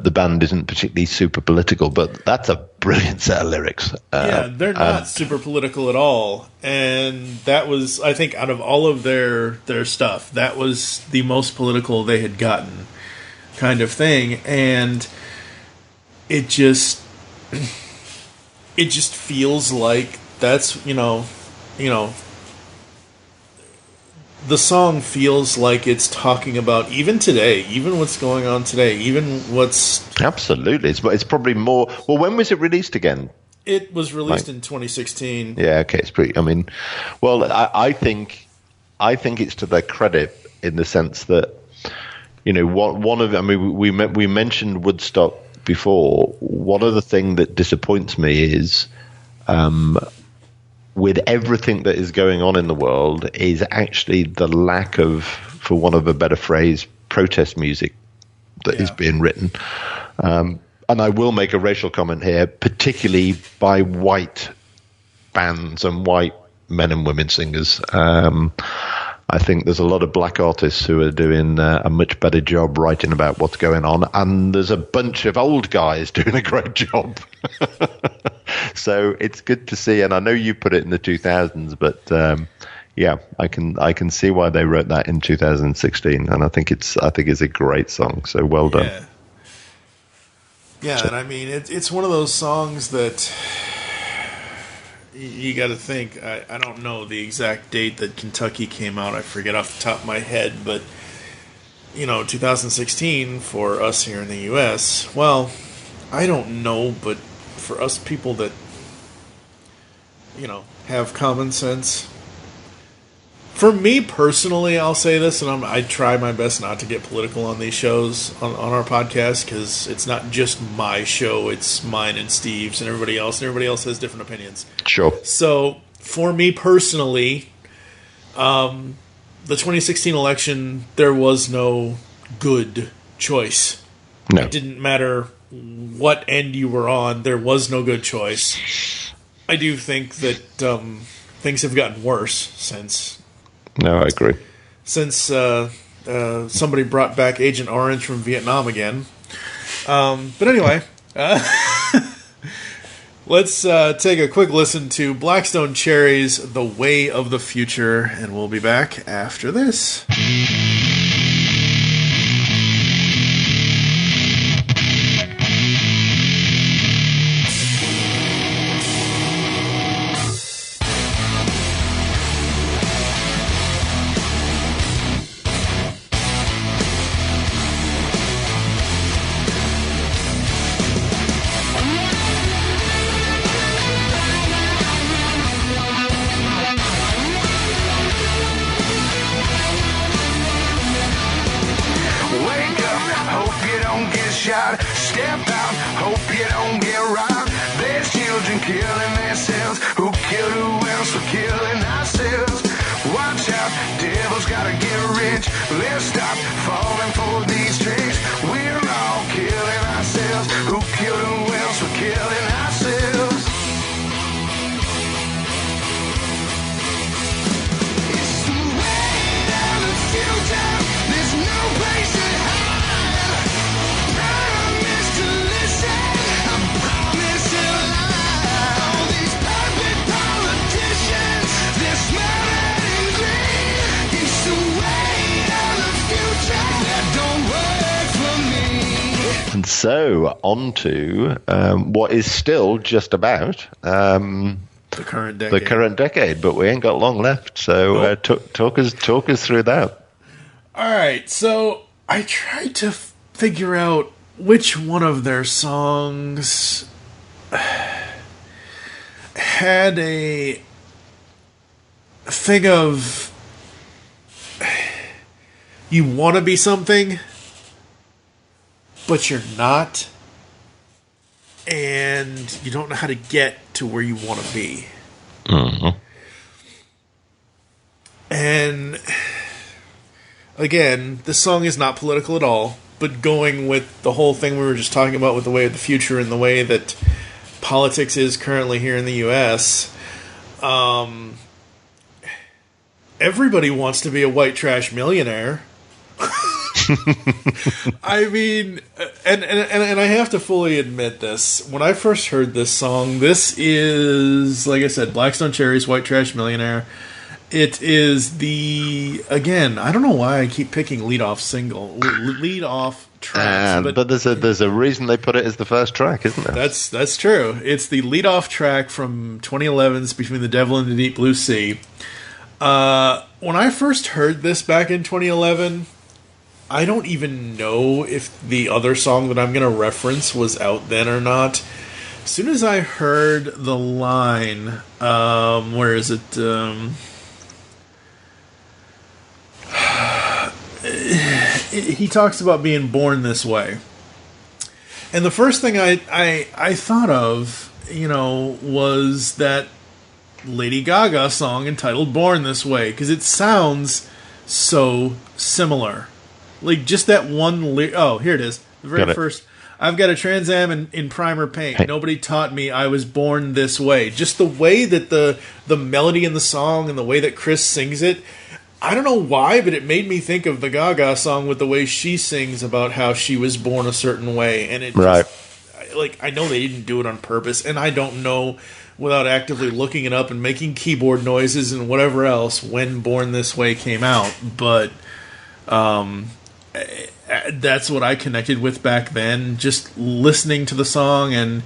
the band isn't particularly super political, but that's a brilliant set of lyrics. Yeah, they're not super political at all. And that was, I think, out of all of their stuff, that was the most political they had gotten, kind of thing. And it just feels like that's, the song feels like it's talking about even today, even what's going on today, even what's... Absolutely. It's probably more... Well, when was it released again? It was released in 2016. Yeah, okay, it's pretty. I mean, well, I think it's to their credit in the sense that, you know, one of. I mean, we mentioned Woodstock before. One of the things that disappoints me is, with everything that is going on in the world, is actually the lack of, for want of a better phrase, protest music that is being written. And I will make a racial comment here, particularly by white bands and white men and women singers. I think there's a lot of black artists who are doing a much better job writing about what's going on, and there's a bunch of old guys doing a great job. So it's good to see, and I know you put it in the 2000s, but yeah, I can see why they wrote that in 2016, and I think it's a great song. So well done. Yeah. Yeah, and I mean, it's one of those songs that you got to think. I don't know the exact date that Kentucky came out. I forget off the top of my head, but, you know, 2016 for us here in the U.S., well, I don't know, but for us people that, you know, have common sense, for me personally, I'll say this, and I try my best not to get political on these shows, on our podcast, because it's not just my show, it's mine and Steve's and everybody else has different opinions. Sure. So, for me personally, the 2016 election, there was no good choice. No. It didn't matter what end you were on, there was no good choice. I do think that things have gotten worse since... No, I agree. Since somebody brought back Agent Orange from Vietnam again. But anyway, let's take a quick listen to Blackstone Cherry's The Way of the Future, and we'll be back after this. Step out, hope you don't get robbed. There's children killing themselves. Who killed who else? We're killing ourselves. Watch out, devil's gotta get rich. Let's stop falling for these tricks. We're all killing ourselves. Who killed who else? We're killing ourselves. It's the way of the future. There's no place to hide. And so, on to what is still just about the current decade. But we ain't got long left. So, talk us through that. All right. So, I tried to figure out which one of their songs had a thing of you want to be something, but you're not, and you don't know how to get to where you want to be. Mm-hmm. And again, this song is not political at all, but going with the whole thing we were just talking about with the way of the future and the way that politics is currently here in the U.S., everybody wants to be a white trash millionaire. I mean, and I have to fully admit this. When I first heard this song, this is, like I said, Blackstone Cherry's White Trash Millionaire. It is again, I don't know why I keep picking lead-off tracks. But there's a reason they put it as the first track, isn't there? That's true. It's the lead-off track from 2011's Between the Devil and the Deep Blue Sea. When I first heard this back in 2011, I don't even know if the other song that I'm going to reference was out then or not. As soon as I heard the line, where is it? He talks about being born this way. And the first thing I thought of, was that Lady Gaga song entitled Born This Way, because it sounds so similar. Like, just that one... oh, here it is. The very first... I've got a Trans Am in primer paint. Hey. Nobody taught me I was born this way. Just the way that the melody in the song and the way that Chris sings it, I don't know why, but it made me think of the Gaga song with the way she sings about how she was born a certain way. And it I know they didn't do it on purpose, and I don't know without actively looking it up and making keyboard noises and whatever else when Born This Way came out. But that's what I connected with back then, just listening to the song and,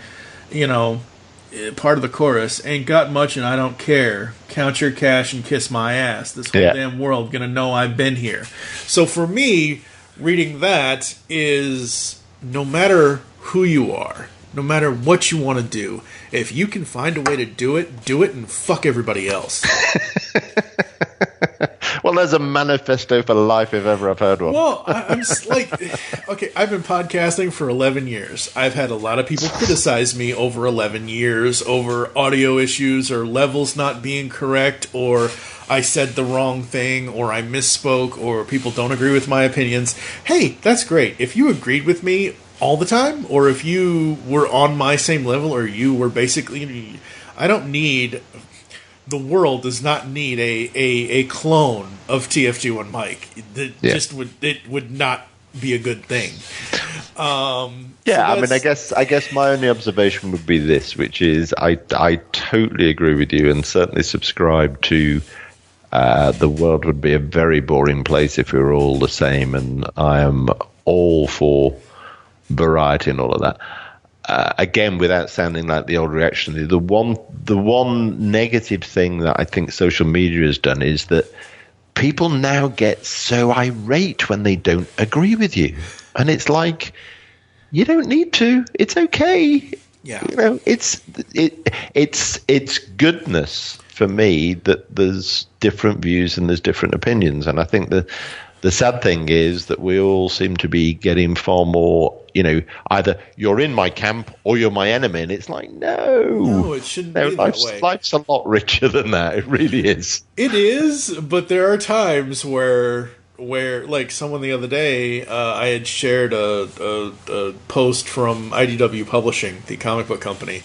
part of the chorus, ain't got much and I don't care. Count your cash and kiss my ass. This whole damn world gonna know I've been here. So for me, reading that is, no matter who you are, no matter what you want to do, if you can find a way to do it and fuck everybody else. Well, there's a manifesto for life if ever I've heard one. Well, I'm like, okay, I've been podcasting for 11 years. I've had a lot of people criticize me over 11 years over audio issues or levels not being correct, or I said the wrong thing, or I misspoke, or people don't agree with my opinions. Hey, that's great. If you agreed with me all the time, or if you were on my same level, or you were basically... I don't need... The world does not need a clone of TFG1 Mike. It would not be a good thing. I mean, I guess my only observation would be this, which is I totally agree with you and certainly subscribe to the world would be a very boring place if we were all the same, and I am all for variety and all of that. Again, without sounding like the old reactionary, the one negative thing that I think social media has done is that people now get so irate when they don't agree with you, and it's like, you don't need to. It's okay. Yeah, it's goodness for me that there's different views and there's different opinions, and I think the sad thing is that we all seem to be getting far more, either you're in my camp or you're my enemy. And it's like, no, it shouldn't be that way. Life's a lot richer than that. It really is. It is, but there are times where like someone the other day, I had shared a post from IDW Publishing, the comic book company.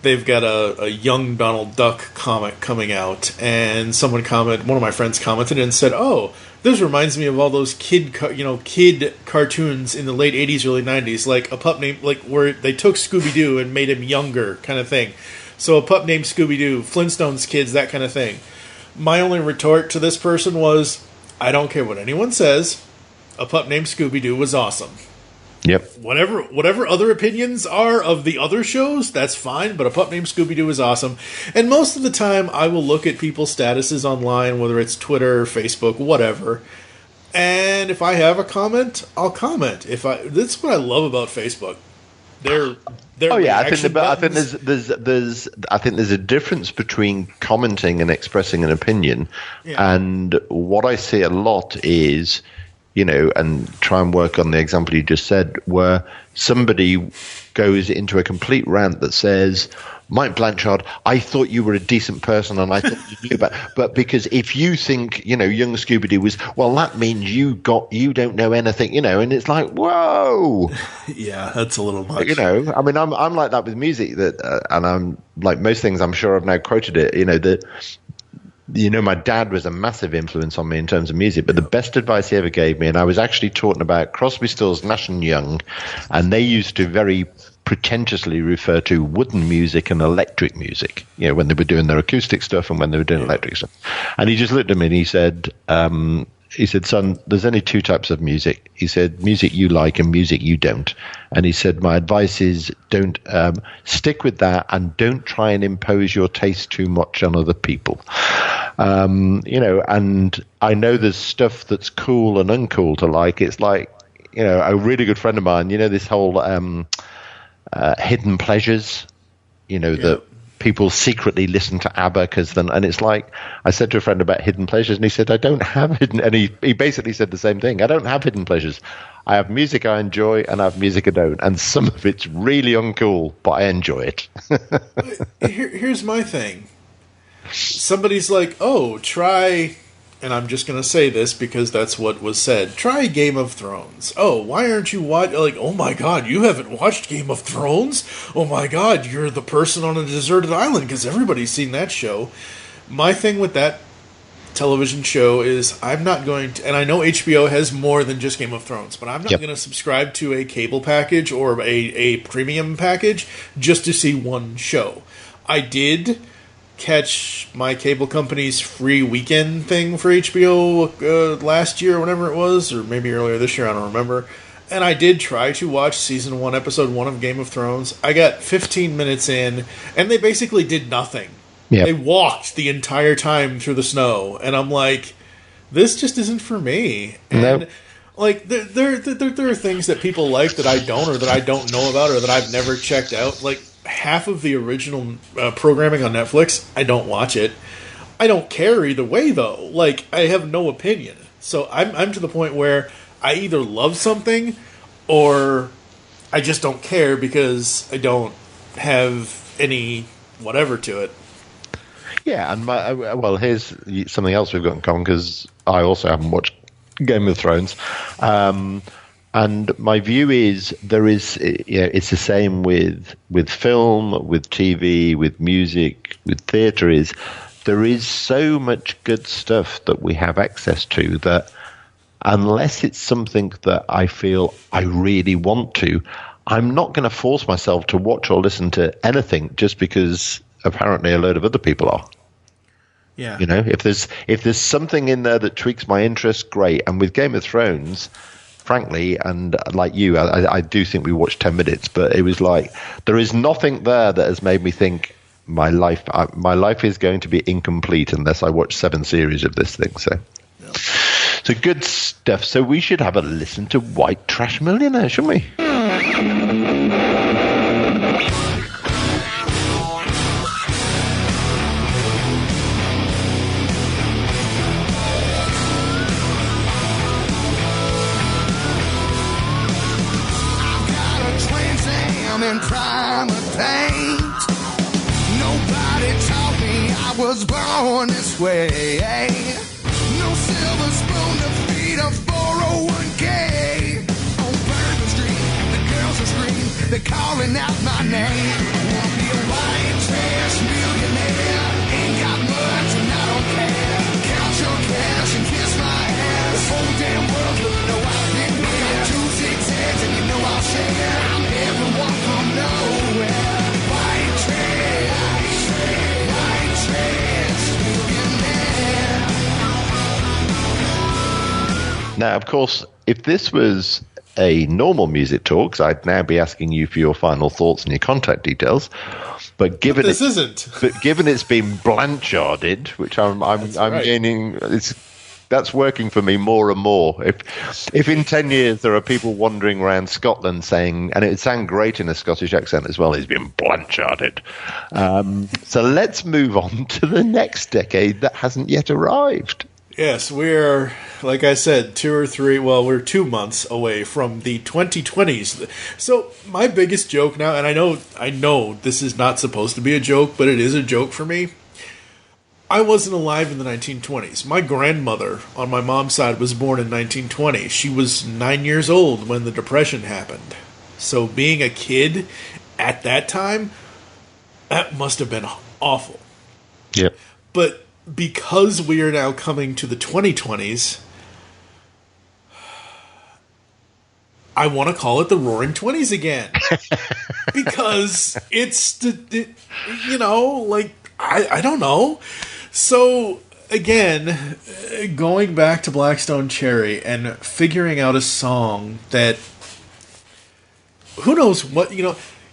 They've got a young Donald Duck comic coming out, and one of my friends commented and said, "Oh, this reminds me of all those kid cartoons in the late 80s, early 90s, like a pup named, like where they took Scooby-Doo and made him younger, kind of thing. So a pup named Scooby-Doo, Flintstones kids, that kind of thing." My only retort to this person was, I don't care what anyone says, A Pup Named Scooby-Doo was awesome. Yep. Whatever other opinions are of the other shows, that's fine, but A Pup Named Scooby-Doo is awesome. And most of the time, I will look at people's statuses online, whether it's Twitter, Facebook, whatever, and if I have a comment, I'll comment. That's what I love about Facebook. I think there's a difference between commenting and expressing an opinion, and what I see a lot is, and try and work on the example you just said, where somebody goes into a complete rant that says, Mike Blanchard, I thought you were a decent person and I thought you knew about, but because if you think, young Scooby-Doo was, well, that means you don't know anything, and it's like, whoa. Yeah, that's a little much. I mean, I'm like that with music, that, and I'm like most things, I'm sure I've now quoted it, that, my dad was a massive influence on me in terms of music, but the best advice he ever gave me, and I was actually talking about Crosby, Stills, Nash & Young, and they used to very pretentiously refer to wooden music and electric music, when they were doing their acoustic stuff and when they were doing electric stuff. And he just looked at me and he said, son, there's only two types of music. He said, music you like and music you don't. And he said, my advice is don't stick with that and don't try and impose your taste too much on other people. And I know there's stuff that's cool and uncool to like. It's like, a really good friend of mine, this whole hidden pleasures that people secretly listen to ABBA and it's like, I said to a friend about hidden pleasures, and he said, I don't have hidden, and he basically said the same thing. I don't have hidden pleasures. I have music I enjoy, and I have music I don't, and some of it's really uncool, but I enjoy it. Here's my thing. Somebody's like, oh, try, and I'm just going to say this because that's what was said, try Game of Thrones. Oh, why aren't you watching? Like, oh my god, you haven't watched Game of Thrones? Oh my god, you're the person on a deserted island because everybody's seen that show. My thing with that television show is I'm not going to, and I know HBO has more than just Game of Thrones, but I'm not going to subscribe to a cable package or a premium package just to see one show. I did catch my cable company's free weekend thing for HBO last year or whatever it was, or maybe earlier this year, I don't remember. And I did try to watch season 1, episode 1 of Game of Thrones. I got 15 minutes in, and they basically did nothing. Yep. They walked the entire time through the snow, and I'm like, this just isn't for me. And nope. Like, there are things that people like that I don't, or that I don't know about, or that I've never checked out. Like, half of the original programming on Netflix, I don't watch it. I don't care either way, though. Like, I have no opinion. So I'm to the point where I either love something or I just don't care because I don't have any whatever to it. Yeah, and here's something else we've got in common, because I also haven't watched Game of Thrones. And my view is it's the same with film, with TV, with music, with theatre. There is so much good stuff that we have access to that unless it's something that I feel I really want to, I'm not going to force myself to watch or listen to anything just because apparently a load of other people are. Yeah. If there's something in there that tweaks my interest, great. And with Game of Thrones, frankly, and like you, I do think we watched 10 minutes, but it was like there is nothing there that has made me think my life is going to be incomplete unless I watch 7 series of this thing. So good stuff. So we should have a listen to White Trash Millionaire, shouldn't we? And primer paint. Nobody taught me I was born this way. No silver spoon to feed a 401k. On Bourbon Street, the girls will scream, they're calling out my name. Wanna be a white trash millionaire. Ain't got much and I don't care. Count your cash and kiss my ass. The whole damn world will know I've been here. 2 6 heads and you know I'll share. I'm everyone from nowhere. White trash millionaire. Now, of course, if this was a normal music talk, I'd now be asking you for your final thoughts and your contact details. But given given it's been Blancharded, which I'm right. Gaining, that's working for me more and more. If in 10 years there are people wandering around Scotland saying, and it would sound great in a Scottish accent as well, he's been Blancharded. So let's move on to the next decade that hasn't yet arrived. Yes, we're, like I said, we're 2 months away from the 2020s. So my biggest joke now, and I know this is not supposed to be a joke, but it is a joke for me. I wasn't alive in the 1920s. My grandmother on my mom's side was born in 1920. She was 9 years old when the Depression happened. So being a kid at that time, that must have been awful. Yep. But because we are now coming to the 2020s, I want to call it the Roaring Twenties again. Because it's, I don't know. So, again, going back to Blackstone Cherry and figuring out a song that, who knows what,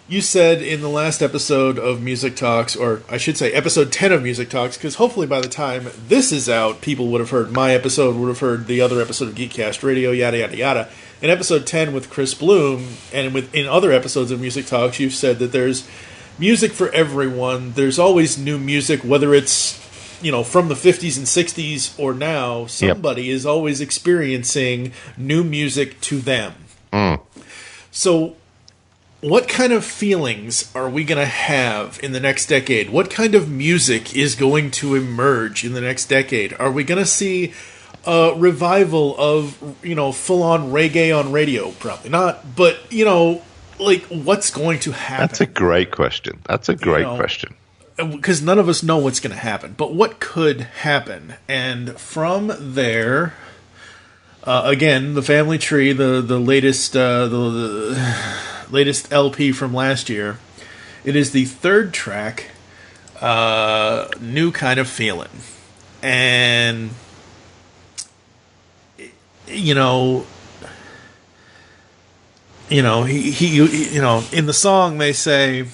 you said in the last episode of Music Talks, or I should say episode 10 of Music Talks, because hopefully by the time this is out, people would have heard my episode, would have heard the other episode of Geekcast Radio, yada, yada, yada. In episode 10 with Chris Bloom, and in other episodes of Music Talks, you've said that there's music for everyone. There's always new music, whether it's, from the 50s and 60s or now. Somebody is always experiencing new music to them. So what kind of feelings are we going to have in the next decade? What kind of music is going to emerge in the next decade? Are we going to see a revival of, full-on reggae on radio? Probably not. But, what's going to happen? That's a great question. Question. Because none of us know what's going to happen. But what could happen? And from there... again, the Family Tree, the latest latest LP from last year. It is the third track, New Kind of Feeling, and he in the song they say,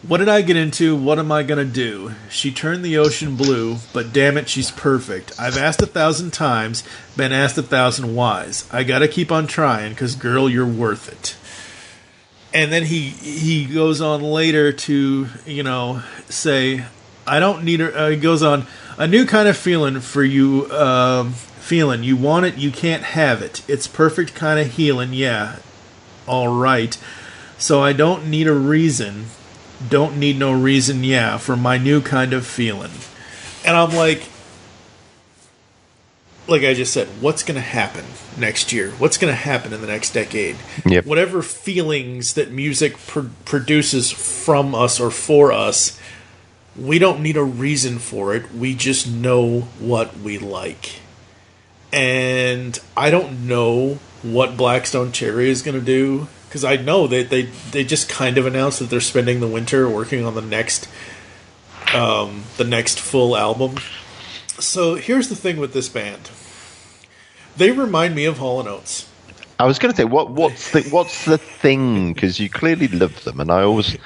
"What did I get into? What am I gonna do? She turned the ocean blue, but damn it, she's perfect. I've asked 1,000 times, been asked 1,000 whys. I gotta keep on trying, 'cause girl, you're worth it." And then he goes on later to, say, I don't need her. He goes on, "A new kind of feeling for you, feeling. You want it, you can't have it. It's perfect kind of healing, yeah. All right. So I don't need a reason. Don't need no reason, yeah, for my new kind of feeling." And I'm like I just said, what's going to happen next year? What's going to happen in the next decade? Yep. Whatever feelings that music produces from us or for us, we don't need a reason for it. We just know what we like. And I don't know what Blackstone Cherry is going to do, because I know that they just kind of announced that they're spending the winter working on the next full album. So here's the thing with this band. They remind me of Hall & Oates. I was going to say, what's the thing? Because you clearly love them, and I always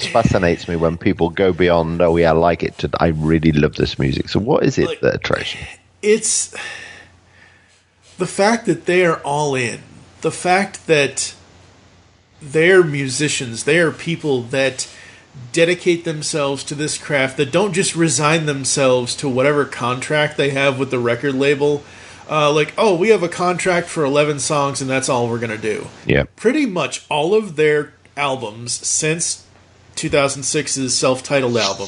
fascinates me when people go beyond, "Oh yeah, I like it," to "I really love this music." So what is it that attracts you? It's the fact that they are all in. The fact that they're musicians. They are people that dedicate themselves to this craft, that don't just resign themselves to whatever contract they have with the record label. We have a contract for 11 songs and that's all we're going to do. Yeah. Pretty much all of their albums since 2006's self-titled album,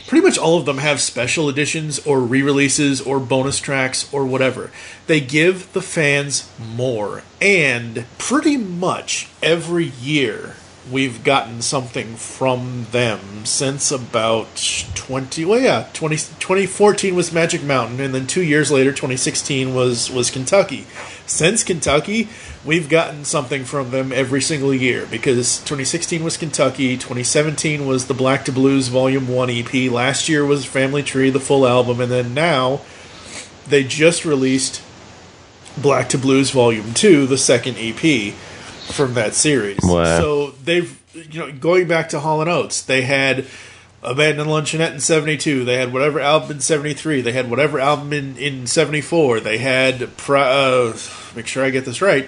pretty much all of them have special editions or re-releases or bonus tracks or whatever. They give the fans more. And pretty much every year we've gotten something from them since about 2014 was Magic Mountain, and then 2 years later, 2016 was Kentucky. Since Kentucky, we've gotten something from them every single year, because 2016 was Kentucky, 2017 was the Black to Blues Volume 1 EP, last year was Family Tree, the full album, and then now they just released Black to Blues Volume 2, the second EP from that series. Wow. So they've, going back to Hall & Oates, they had Abandoned Luncheonette in 72, they had whatever album in 73, they had whatever album in 74, they had, make sure I get this right,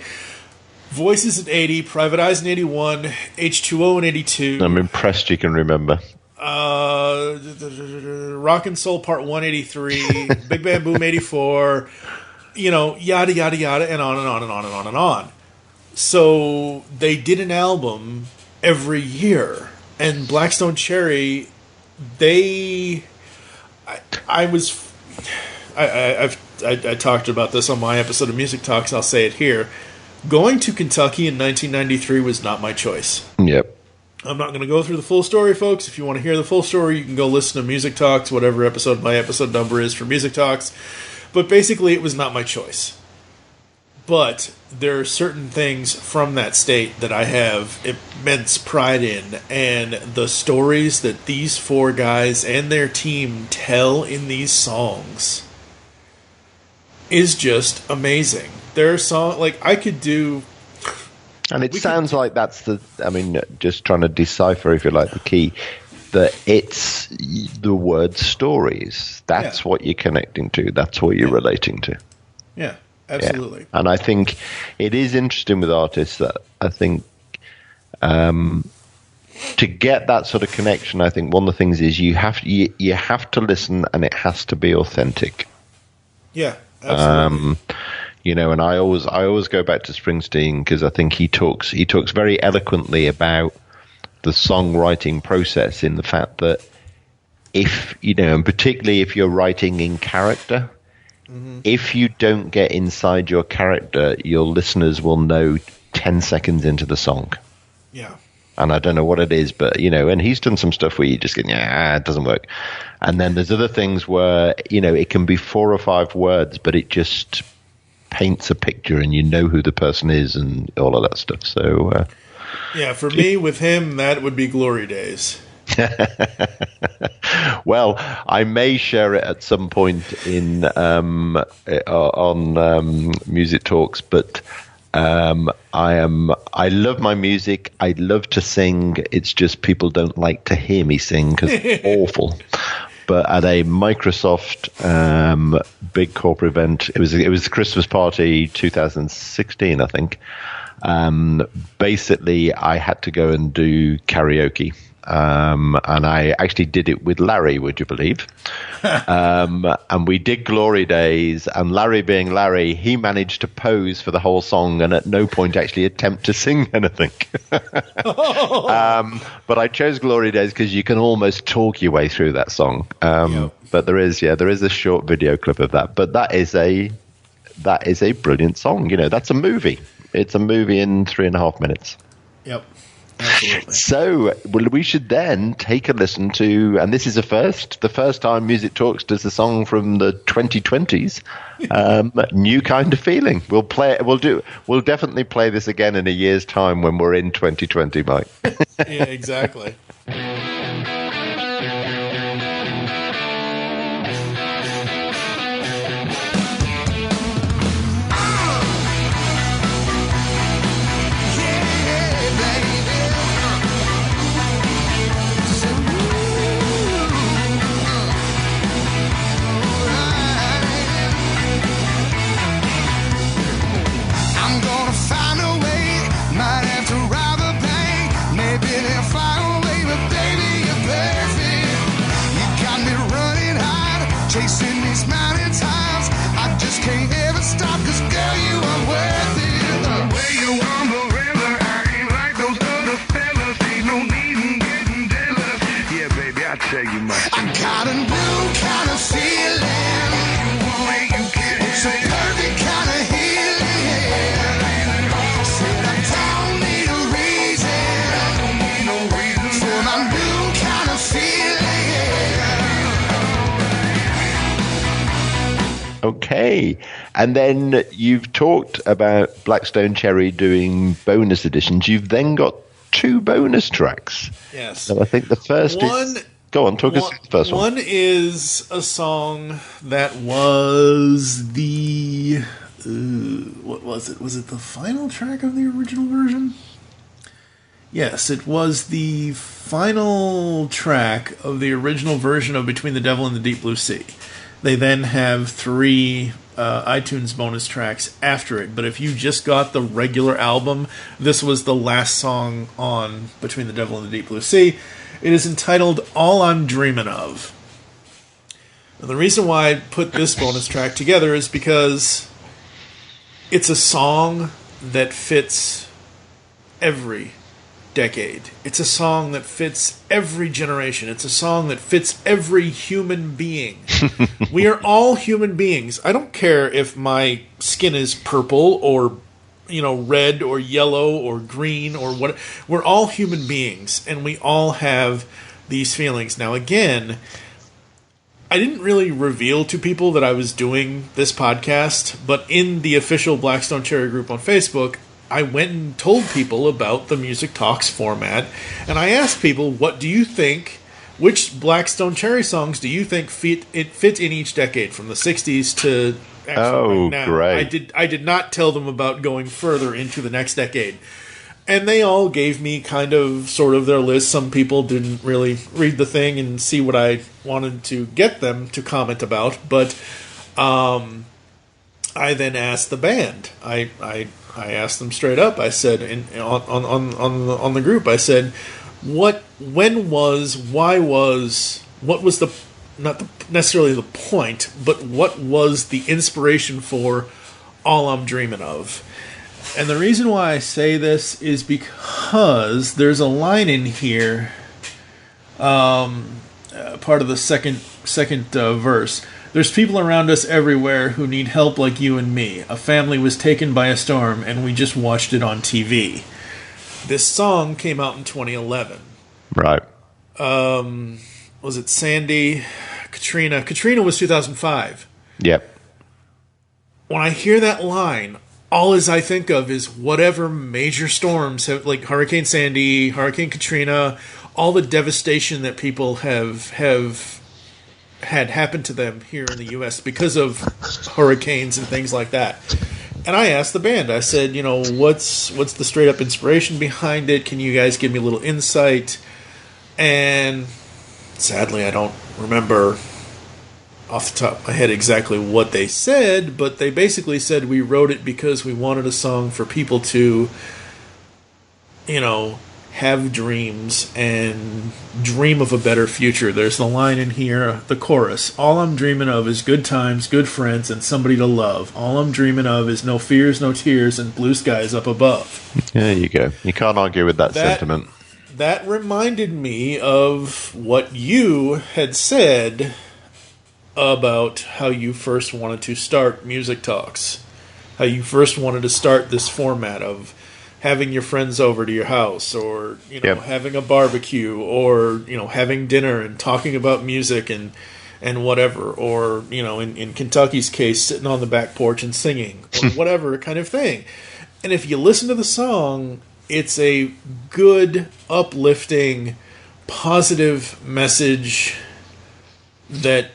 Voices in 80, Private Eyes in 81, H2O in 82. I'm impressed you can remember. Rock and Soul Part 1 83, Big Bam Boom 84, yada, yada, yada, and on and on and on and on and on. So they did an album every year, and Blackstone Cherry, I talked about this on my episode of Music Talks. I'll say it here. Going to Kentucky in 1993 was not my choice. Yep. I'm not going to go through the full story, folks. If you want to hear the full story, you can go listen to Music Talks, whatever episode my episode number is for Music Talks. But basically, it was not my choice. But there are certain things from that state that I have immense pride in, and the stories that these four guys and their team tell in these songs is just amazing. There are songs, I could do... And it sounds like that's just trying to decipher, if you like, the key, that it's the word stories. That's what you're connecting to. That's what you're relating to. Yeah. Absolutely. Yeah. And I think it is interesting with artists that I think to get that sort of connection, I think one of the things is you have to listen, and it has to be authentic. Yeah, absolutely. And I always go back to Springsteen, because I think he talks very eloquently about the songwriting process, in the fact that if, and particularly if you're writing in character, if you don't get inside your character, your listeners will know 10 seconds into the song. Yeah. And I don't know what it is, but, and he's done some stuff where you just get, it doesn't work. And then there's other things where, it can be 4 or 5 words, but it just paints a picture and you know who the person is and all of that stuff. So, yeah, for me, with him, that would be Glory Days. Well, I may share it at some point in on Music Talks, but I love my music. I love to sing. It's just people don't like to hear me sing because it's awful. But at a Microsoft big corporate event, it was the Christmas party 2016, I think. Basically, I had to go and do karaoke. And I actually did it with Larry, would you believe? And we did Glory Days, and Larry being Larry, he managed to pose for the whole song and at no point actually attempt to sing anything. But I chose Glory Days because you can almost talk your way through that song. But there is a short video clip of that. But that is a brilliant song. That's a movie. It's a movie in 3.5 minutes. Yep. Absolutely. So, we should then take a listen to, and this is the first time Music Talks does a song from the 2020s, New Kind of Feeling. We'll definitely play this again in a year's time when we're in 2020, Mike. Yeah, exactly. Chasing these mountain times, I just can't ever stop, 'cause girl, you are worth it. The way you on the river, I ain't like those other fellas. Ain't no need in getting jealous. Yeah, baby, I tell you my secret. I got a new kind of feeling. You want it, you get it. It's a perfect kind of healing. Said I don't need a reason. I don't need no reason for my new kind of feeling. Okay, and then you've talked about Blackstone Cherry doing bonus editions. You've then got 2 bonus tracks. Yes. So I think the first is... Go on, talk us through the first one. One is a song that was the... what was it? Was it the final track of the original version? Yes, it was the final track of the original version of Between the Devil and the Deep Blue Sea. They then have 3 iTunes bonus tracks after it. But if you just got the regular album, this was the last song on Between the Devil and the Deep Blue Sea. It is entitled All I'm Dreamin' Of. Now, the reason why I put this bonus track together is because it's a song that fits every decade. It's a song that fits every generation. It's a song that fits every human being. We are all human beings. I don't care if my skin is purple or red or yellow or green or what. We're all human beings, and we all have these feelings. Now, again, I didn't really reveal to people that I was doing this podcast, but in the official Blackstone Cherry group on Facebook, I went and told people about the Music Talks format, and I asked people, what do you think, which Blackstone Cherry songs do you think fit in each decade, from the 60s to right now? Great. I did not tell them about going further into the next decade. And they all gave me kind of sort of their list. Some people didn't really read the thing and see what I wanted to get them to comment about, but I then asked the band. I asked them straight up. I said on the group, I said, why was, what was the, not the, necessarily the point, but what was the inspiration for All I'm Dreaming Of? And the reason why I say this is because there's a line in here, part of the second verse. There's people around us everywhere who need help like you and me. A family was taken by a storm and we just watched it on TV. This song came out in 2011. Right. Was it Sandy? Katrina? Katrina was 2005. Yep. When I hear that line, all as I think of is whatever major storms have, like Hurricane Sandy, Hurricane Katrina, all the devastation that people have had happened to them here in the U.S. because of hurricanes and things like that. And I asked the band, I said, what's the straight up inspiration behind it? Can you guys give me a little insight? And sadly, I don't remember off the top of my head exactly what they said, but they basically said we wrote it because we wanted a song for people to, have dreams and dream of a better future. There's the line in here, the chorus. All I'm dreaming of is good times, good friends, and somebody to love. All I'm dreaming of is no fears, no tears, and blue skies up above. There you go. You can't argue with that sentiment. That reminded me of what you had said about how you first wanted to start Music Talks. How you first wanted to start this format of having your friends over to your house, or having a barbecue, or having dinner and talking about music and whatever, or in Kentucky's case, sitting on the back porch and singing, or whatever kind of thing. And if you listen to the song, it's a good, uplifting, positive message that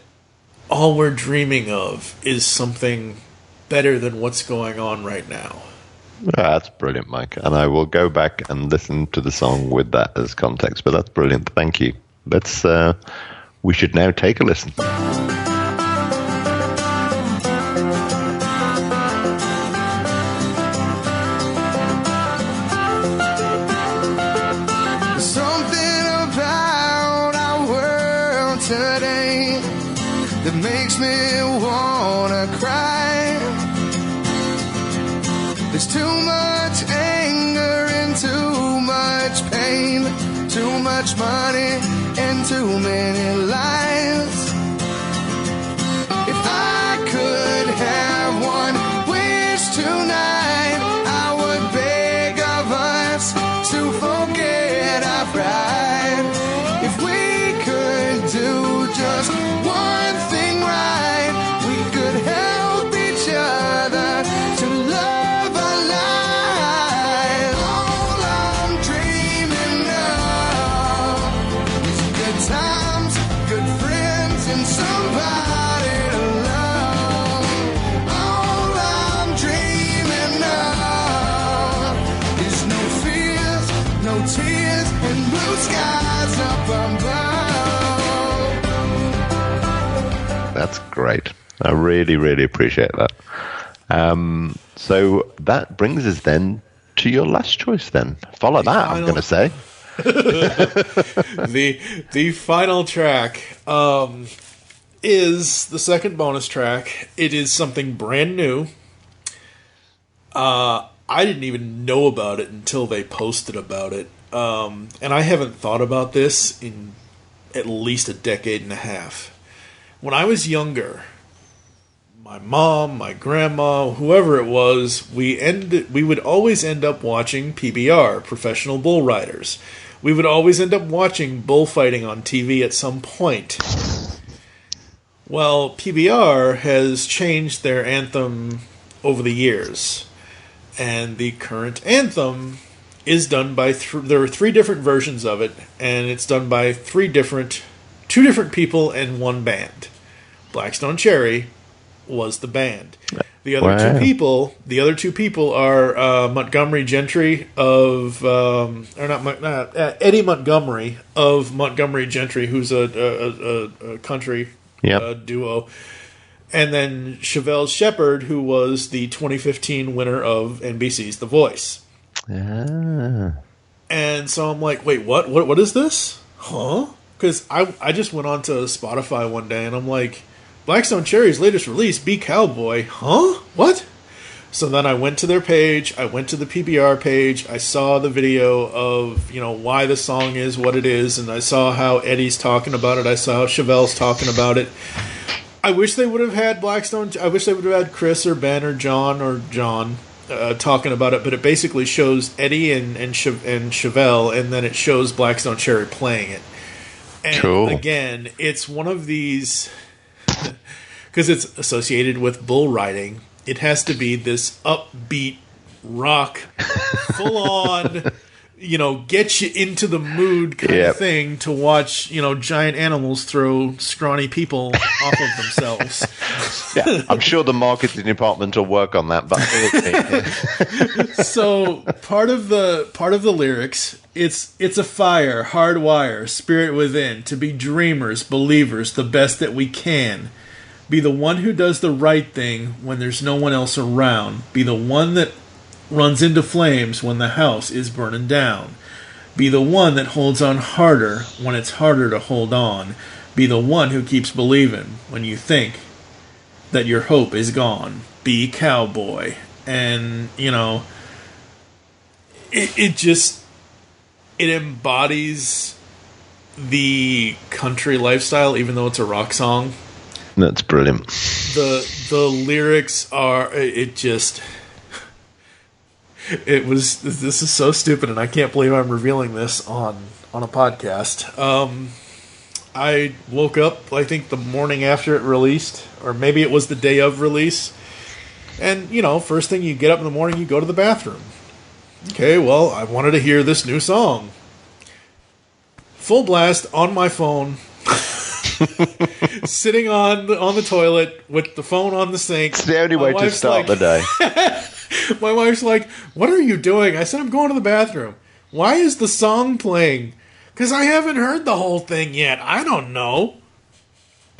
all we're dreaming of is something better than what's going on right now. That's brilliant, Mike. And I will go back and listen to the song with that as context. But that's brilliant. Thank you. We should now take a listen. Something about our world today that makes me wanna cry. There's too much anger and too much pain, too much money and too many lies. If I could have one wish tonight, I would beg of us to forget our pride. If we could do just one thing right, we could help each other to love. That's great. I really, really appreciate that. So that brings us then to your last choice then. Follow that, I'm going to say. The final track is the second bonus track. It is something brand new. I didn't even know about it until they posted about it. And I haven't thought about this in at least a decade and a half. When I was younger, my mom, my grandma, whoever it was, we would always end up watching PBR, Professional Bull Riders. We would always end up watching bullfighting on TV at some point. Well, PBR has changed their anthem over the years. And the current anthem is done by... there are 3 different versions of it, and it's done by 2 different people and 1 band. Blackstone Cherry was the band. The other two people are Montgomery Gentry of Eddie Montgomery of Montgomery Gentry, who's a country duo, and then Chevelle Shepherd, who was the 2015 winner of NBC's The Voice. And so I'm like, wait, what is this? Huh? Because I just went on to Spotify one day and I'm like, Blackstone Cherry's latest release, Be Cowboy. Huh? What? So then I went to their page, I went to the PBR page, I saw the video of, why the song is what it is, and I saw how Eddie's talking about it, I saw how Chevelle's talking about it. I wish they would have had Blackstone, I wish they would have had Chris or Ben or John talking about it, but it basically shows Eddie and Chevelle, and then it shows Blackstone Cherry playing it. And cool. Again, it's one of these, because it's associated with bull riding, it has to be this upbeat rock, full on, get you into the mood kind of thing to watch, giant animals throw scrawny people off of themselves. Yeah, I'm sure the marketing department will work on that. But so part of the lyrics, it's a fire, hard wire, spirit within, to be dreamers, believers, the best that we can. Be the one who does the right thing when there's no one else around. Be the one that runs into flames when the house is burning down. Be the one that holds on harder when it's harder to hold on. Be the one who keeps believing when you think that your hope is gone. Be cowboy. And, it embodies the country lifestyle, even though it's a rock song. That's brilliant. The lyrics are, this is so stupid, and I can't believe I'm revealing this on a podcast. I woke up, I think, the morning after it released, or maybe it was the day of release, and, first thing you get up in the morning, you go to the bathroom. Okay, well, I wanted to hear this new song. Full blast on my phone. Sitting on the toilet with the phone on the sink. It's the only way to start the day. My wife's like, what are you doing? I said, I'm going to the bathroom. Why is the song playing? Because I haven't heard the whole thing yet. I don't know.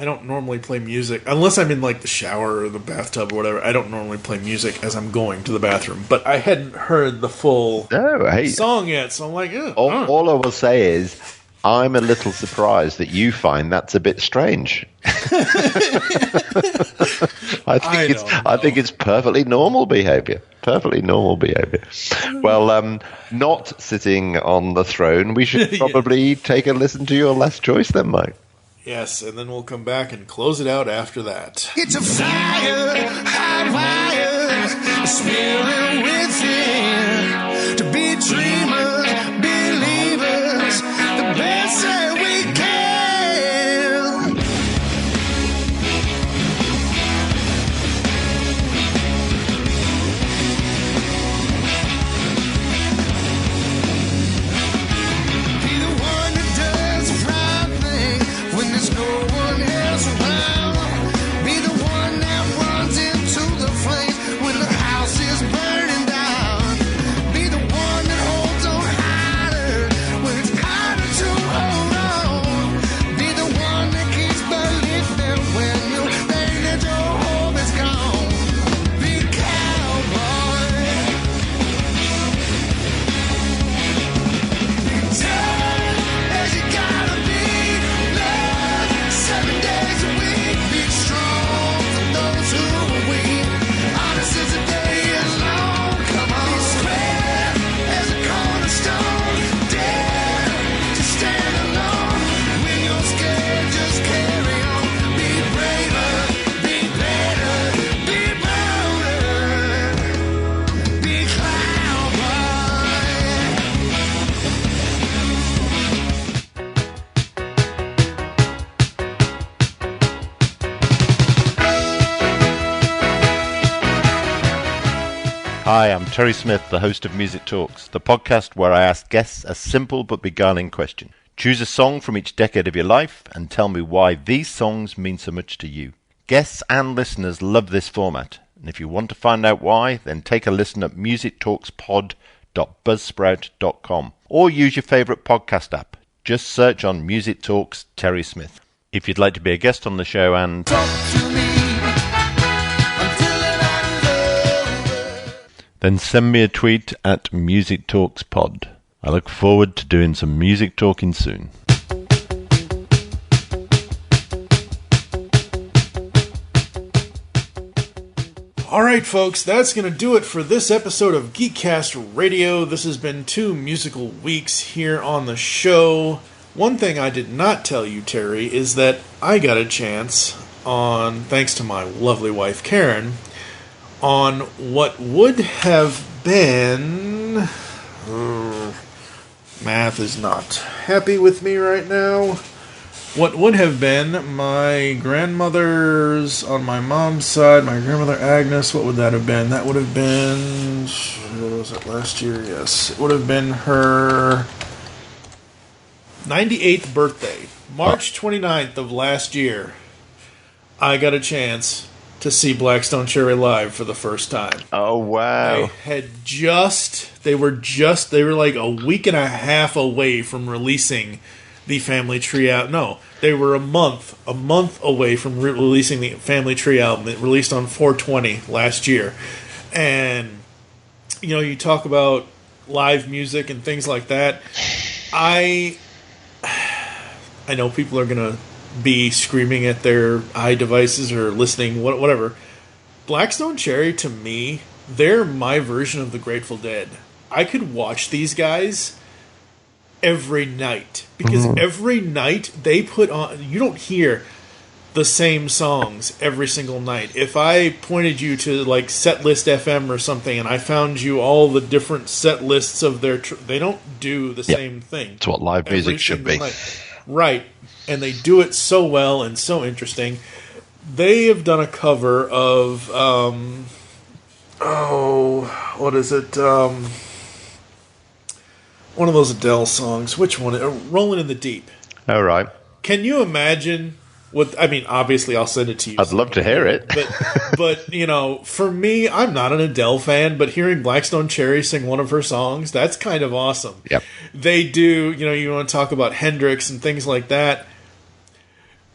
I don't normally play music. Unless I'm in the shower or the bathtub or whatever. I don't normally play music as I'm going to the bathroom. But I hadn't heard the full song yet. So I'm like, all I will say is, I'm a little surprised that you find that's a bit strange. I think it's perfectly normal behavior. Perfectly normal behavior. Well, not sitting on the throne, we should probably take a listen to your last choice then, Mike. Yes, and then we'll come back and close it out after that. It's a fire, hot wires, spilling within. To be dreamers, believers, the best that we can. Be the one that does the right thing when there's no one else around. Be the one that runs into the flames when the house is burning down. Be the one that holds on harder when it's harder to hold on. Be the one that keeps believing when you think that your hope is gone. Be cowboy. Be tough as you gotta be. Love 7 days a week. Be strong for those who are weak. Honest as the day is long. Come on. Be square as a cornerstone. Dare to stand alone. When you're scared, just carry on. Be braver, be better, be bolder. Be cowboy. Hi, I'm Terry Smith, the host of Music Talks, the podcast where I ask guests a simple but beguiling question. Choose a song from each decade of your life and tell me why these songs mean so much to you. Guests and listeners love this format, and if you want to find out why, then take a listen at musictalkspod.buzzsprout.com or use your favourite podcast app. Just search on Music Talks Terry Smith. If you'd like to be a guest on the show and Talk to me until it unfolds. then send me a tweet at Music Talks Pod. I look forward to doing some music talking soon. All right, folks, that's going to do it for this episode of Geekcast Radio. This has been 2 musical weeks here on the show. One thing I did not tell you, Terry, is that I got a chance on, thanks to my lovely wife, Karen, on what would have been... math is not happy with me right now. What would have been my grandmother's, on my mom's side, my grandmother Agnes, what would that have been? That would have been, what was it, last year? Yes. It would have been her 98th birthday. March 29th of last year, I got a chance to see Blackstone Cherry live for the first time. Oh, wow. They were like a week and a half away from releasing the Family Tree out. No, they were a month away from releasing the Family Tree album. It released on 4/20 last year. And, you know, you talk about live music and things like that. I know people are going to be screaming at their iDevices or listening, whatever. Blackstone Cherry, to me, they're my version of the Grateful Dead. I could watch these guys every night, because every night they put on, you don't hear the same songs every single night. If I pointed you to like Setlist FM or something and I found you all the different set lists of their they don't do the same thing. It's what live music should be. Right. And they do it so well and so interesting. They have done a cover of what is it? One of those Adele songs. Which one? Rolling in the Deep. All right. Can you imagine what... I mean, obviously, I'll send it to you. I'd love to hear it. But, you know, for me, I'm not an Adele fan, but hearing Blackstone Cherry sing one of her songs, that's kind of awesome. Yep. They do, you know, you want to talk about Hendrix and things like that.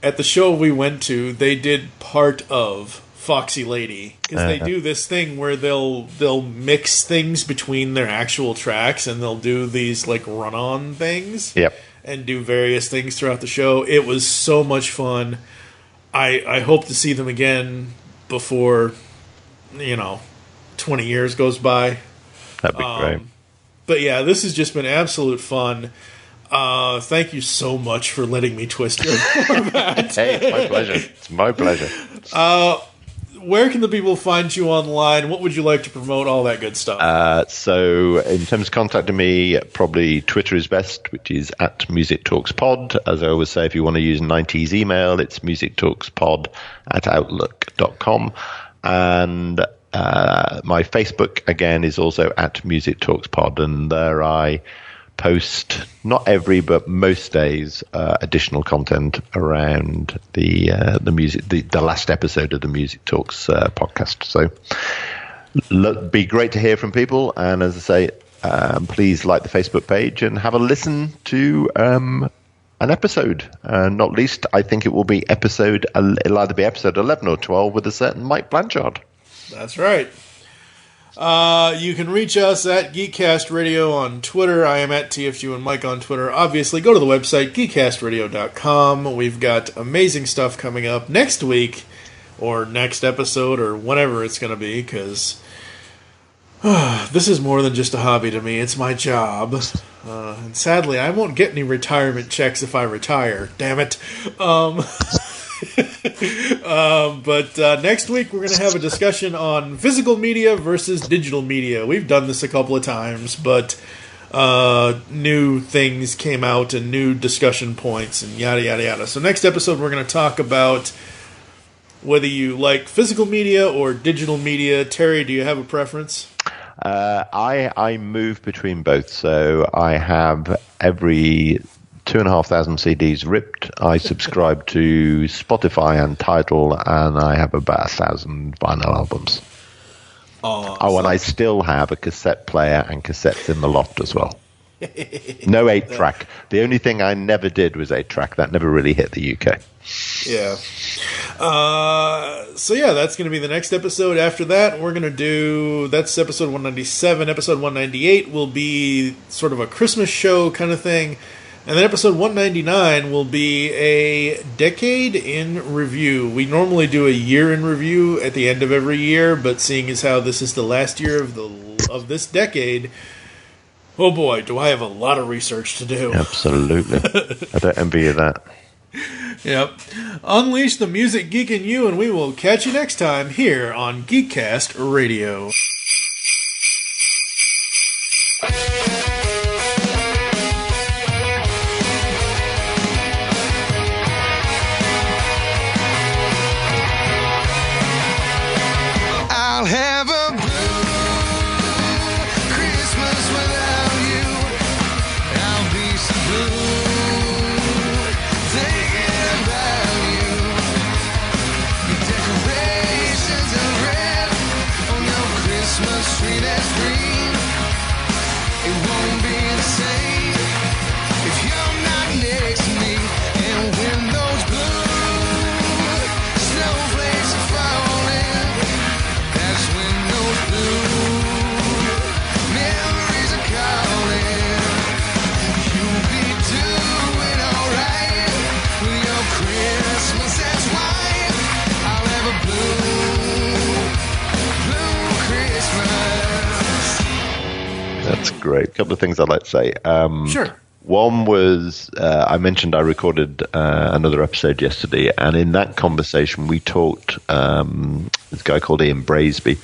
At the show we went to, they did part of Foxy Lady, because they do this thing where they'll mix things between their actual tracks, and they'll do these like run-on things, and do various things throughout the show. It was so much fun. I hope to see them again before, 20 years goes by. That'd be great. But yeah, this has just been absolute fun. Thank you so much for letting me twist your format. Hey, it's my pleasure. It's my pleasure. Where can the people find you online? What would you like to promote? All that good stuff. So in terms of contacting me, probably Twitter is best, which is at Music Talks Pod. As I always say, if you want to use 90s email, it's musictalkspod@outlook.com. And my Facebook, again, is also at Music Talks Pod. And there I post, not every but most days, additional content around the music, the last episode of the Music Talks podcast. So be great to hear from people, and as I say, please like the Facebook page and have a listen to an episode. Not least, I think it will be it'll either be episode 11 or 12 with a certain Mike Blanchard. That's right. You can reach us at Geekcast Radio on Twitter. I am at TFG and Mike on Twitter. Obviously, go to the website, geekcastradio.com. We've got amazing stuff coming up next week, or next episode, or whenever it's going to be, because this is more than just a hobby to me. It's my job. And sadly, I won't get any retirement checks if I retire. Damn it. But next week we're going to have a discussion on physical media versus digital media. We've done this a couple of times, but new things came out and new discussion points and yada, yada, yada. So next episode we're going to talk about whether you like physical media or digital media. Terry, do you have a preference? I move between both. So I have every 2,500 CDs ripped. I subscribe to Spotify and Tidal, and I have about 1,000 vinyl albums. Oh, and I still have a cassette player and cassettes in the loft as well. No 8-track. The only thing I never did was 8-track. That never really hit the UK. Yeah. So yeah, that's going to be the next episode. After that, we're going to do, that's episode 197. Episode 198 will be sort of a Christmas show kind of thing. And then episode 199 will be a decade in review. We normally do a year in review at the end of every year, but seeing as how this is the last year of this decade, oh boy, do I have a lot of research to do. Absolutely. I don't envy you that. Yep. Unleash the music geek in you, and we will catch you next time here on Geekcast Radio. I'll have a blue Christmas without you. I'll be so blue thinking about you. Your decorations are red on your Christmas tree that's green. It won't be the same if you're not next to me. And when those blue snowflakes are falling, that's when those blue memories are calling. You'll be doing alright with your Christmas, that's why I'll have a blue Christmas. That's great. A couple of things I'd like to say. Sure. One was, I mentioned I recorded another episode yesterday, and in that conversation we talked, this guy called Ian Braisby,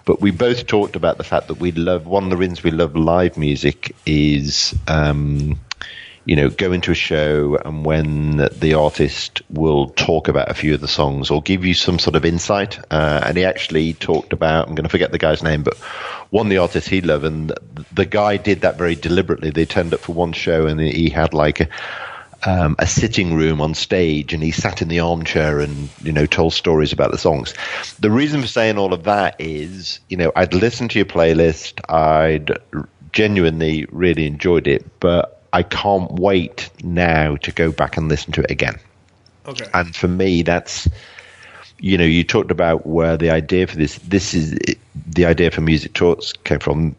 but we both talked about the fact that one of the reasons we love live music is, go into a show and when the artist will talk about a few of the songs or give you some sort of insight, and he actually talked about, I'm going to forget the guy's name, but one of the artists he loved, and the guy did that very deliberately. They turned up for one show and he had like a sitting room on stage, and he sat in the armchair and told stories about the songs. The reason for saying all of that is, I'd listened to your playlist, I'd genuinely really enjoyed it, but I can't wait now to go back and listen to it again. Okay. And for me, that's, you talked about where the idea for this is the idea for Music Talks came from.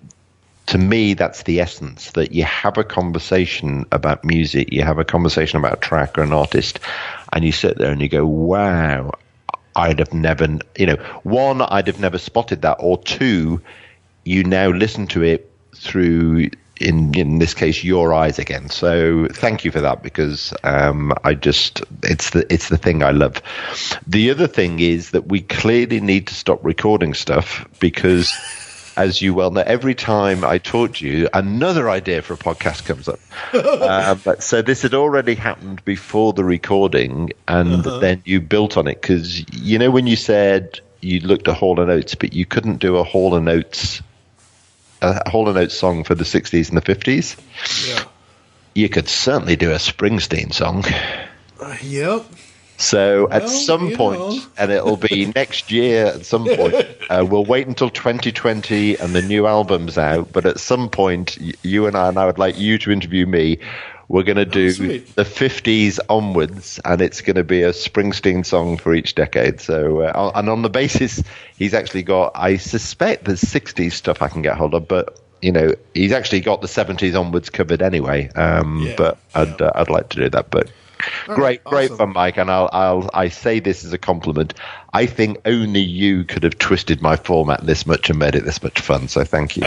To me, that's the essence, that you have a conversation about music, you have a conversation about a track or an artist, and you sit there and you go, wow, I'd have never, one, I'd have never spotted that, or two, you now listen to it through, in this case, your eyes again. So thank you for that, because it's the thing I love. The other thing is that we clearly need to stop recording stuff, because as you well know, every time I talk to you, another idea for a podcast comes up. But so this had already happened before the recording, and then you built on it, because when you said you looked at Hall & Oates, but you couldn't do a Hall & Oates song for the 60s and the 50s. Yeah. You could certainly do a Springsteen song. Yep. So at some point, and it'll be next year at some point, we'll wait until 2020 and the new album's out, but at some point, you and I would like you to interview me. We're going to do the 50s onwards, and it's going to be a Springsteen song for each decade. So, and on the basis, he's actually got, I suspect there's 60s stuff I can get hold of, but, he's actually got the 70s onwards covered anyway. But I'd like to do that, but... Great fun, Mike, and I say this as a compliment. I think only you could have twisted my format this much and made it this much fun, so thank you.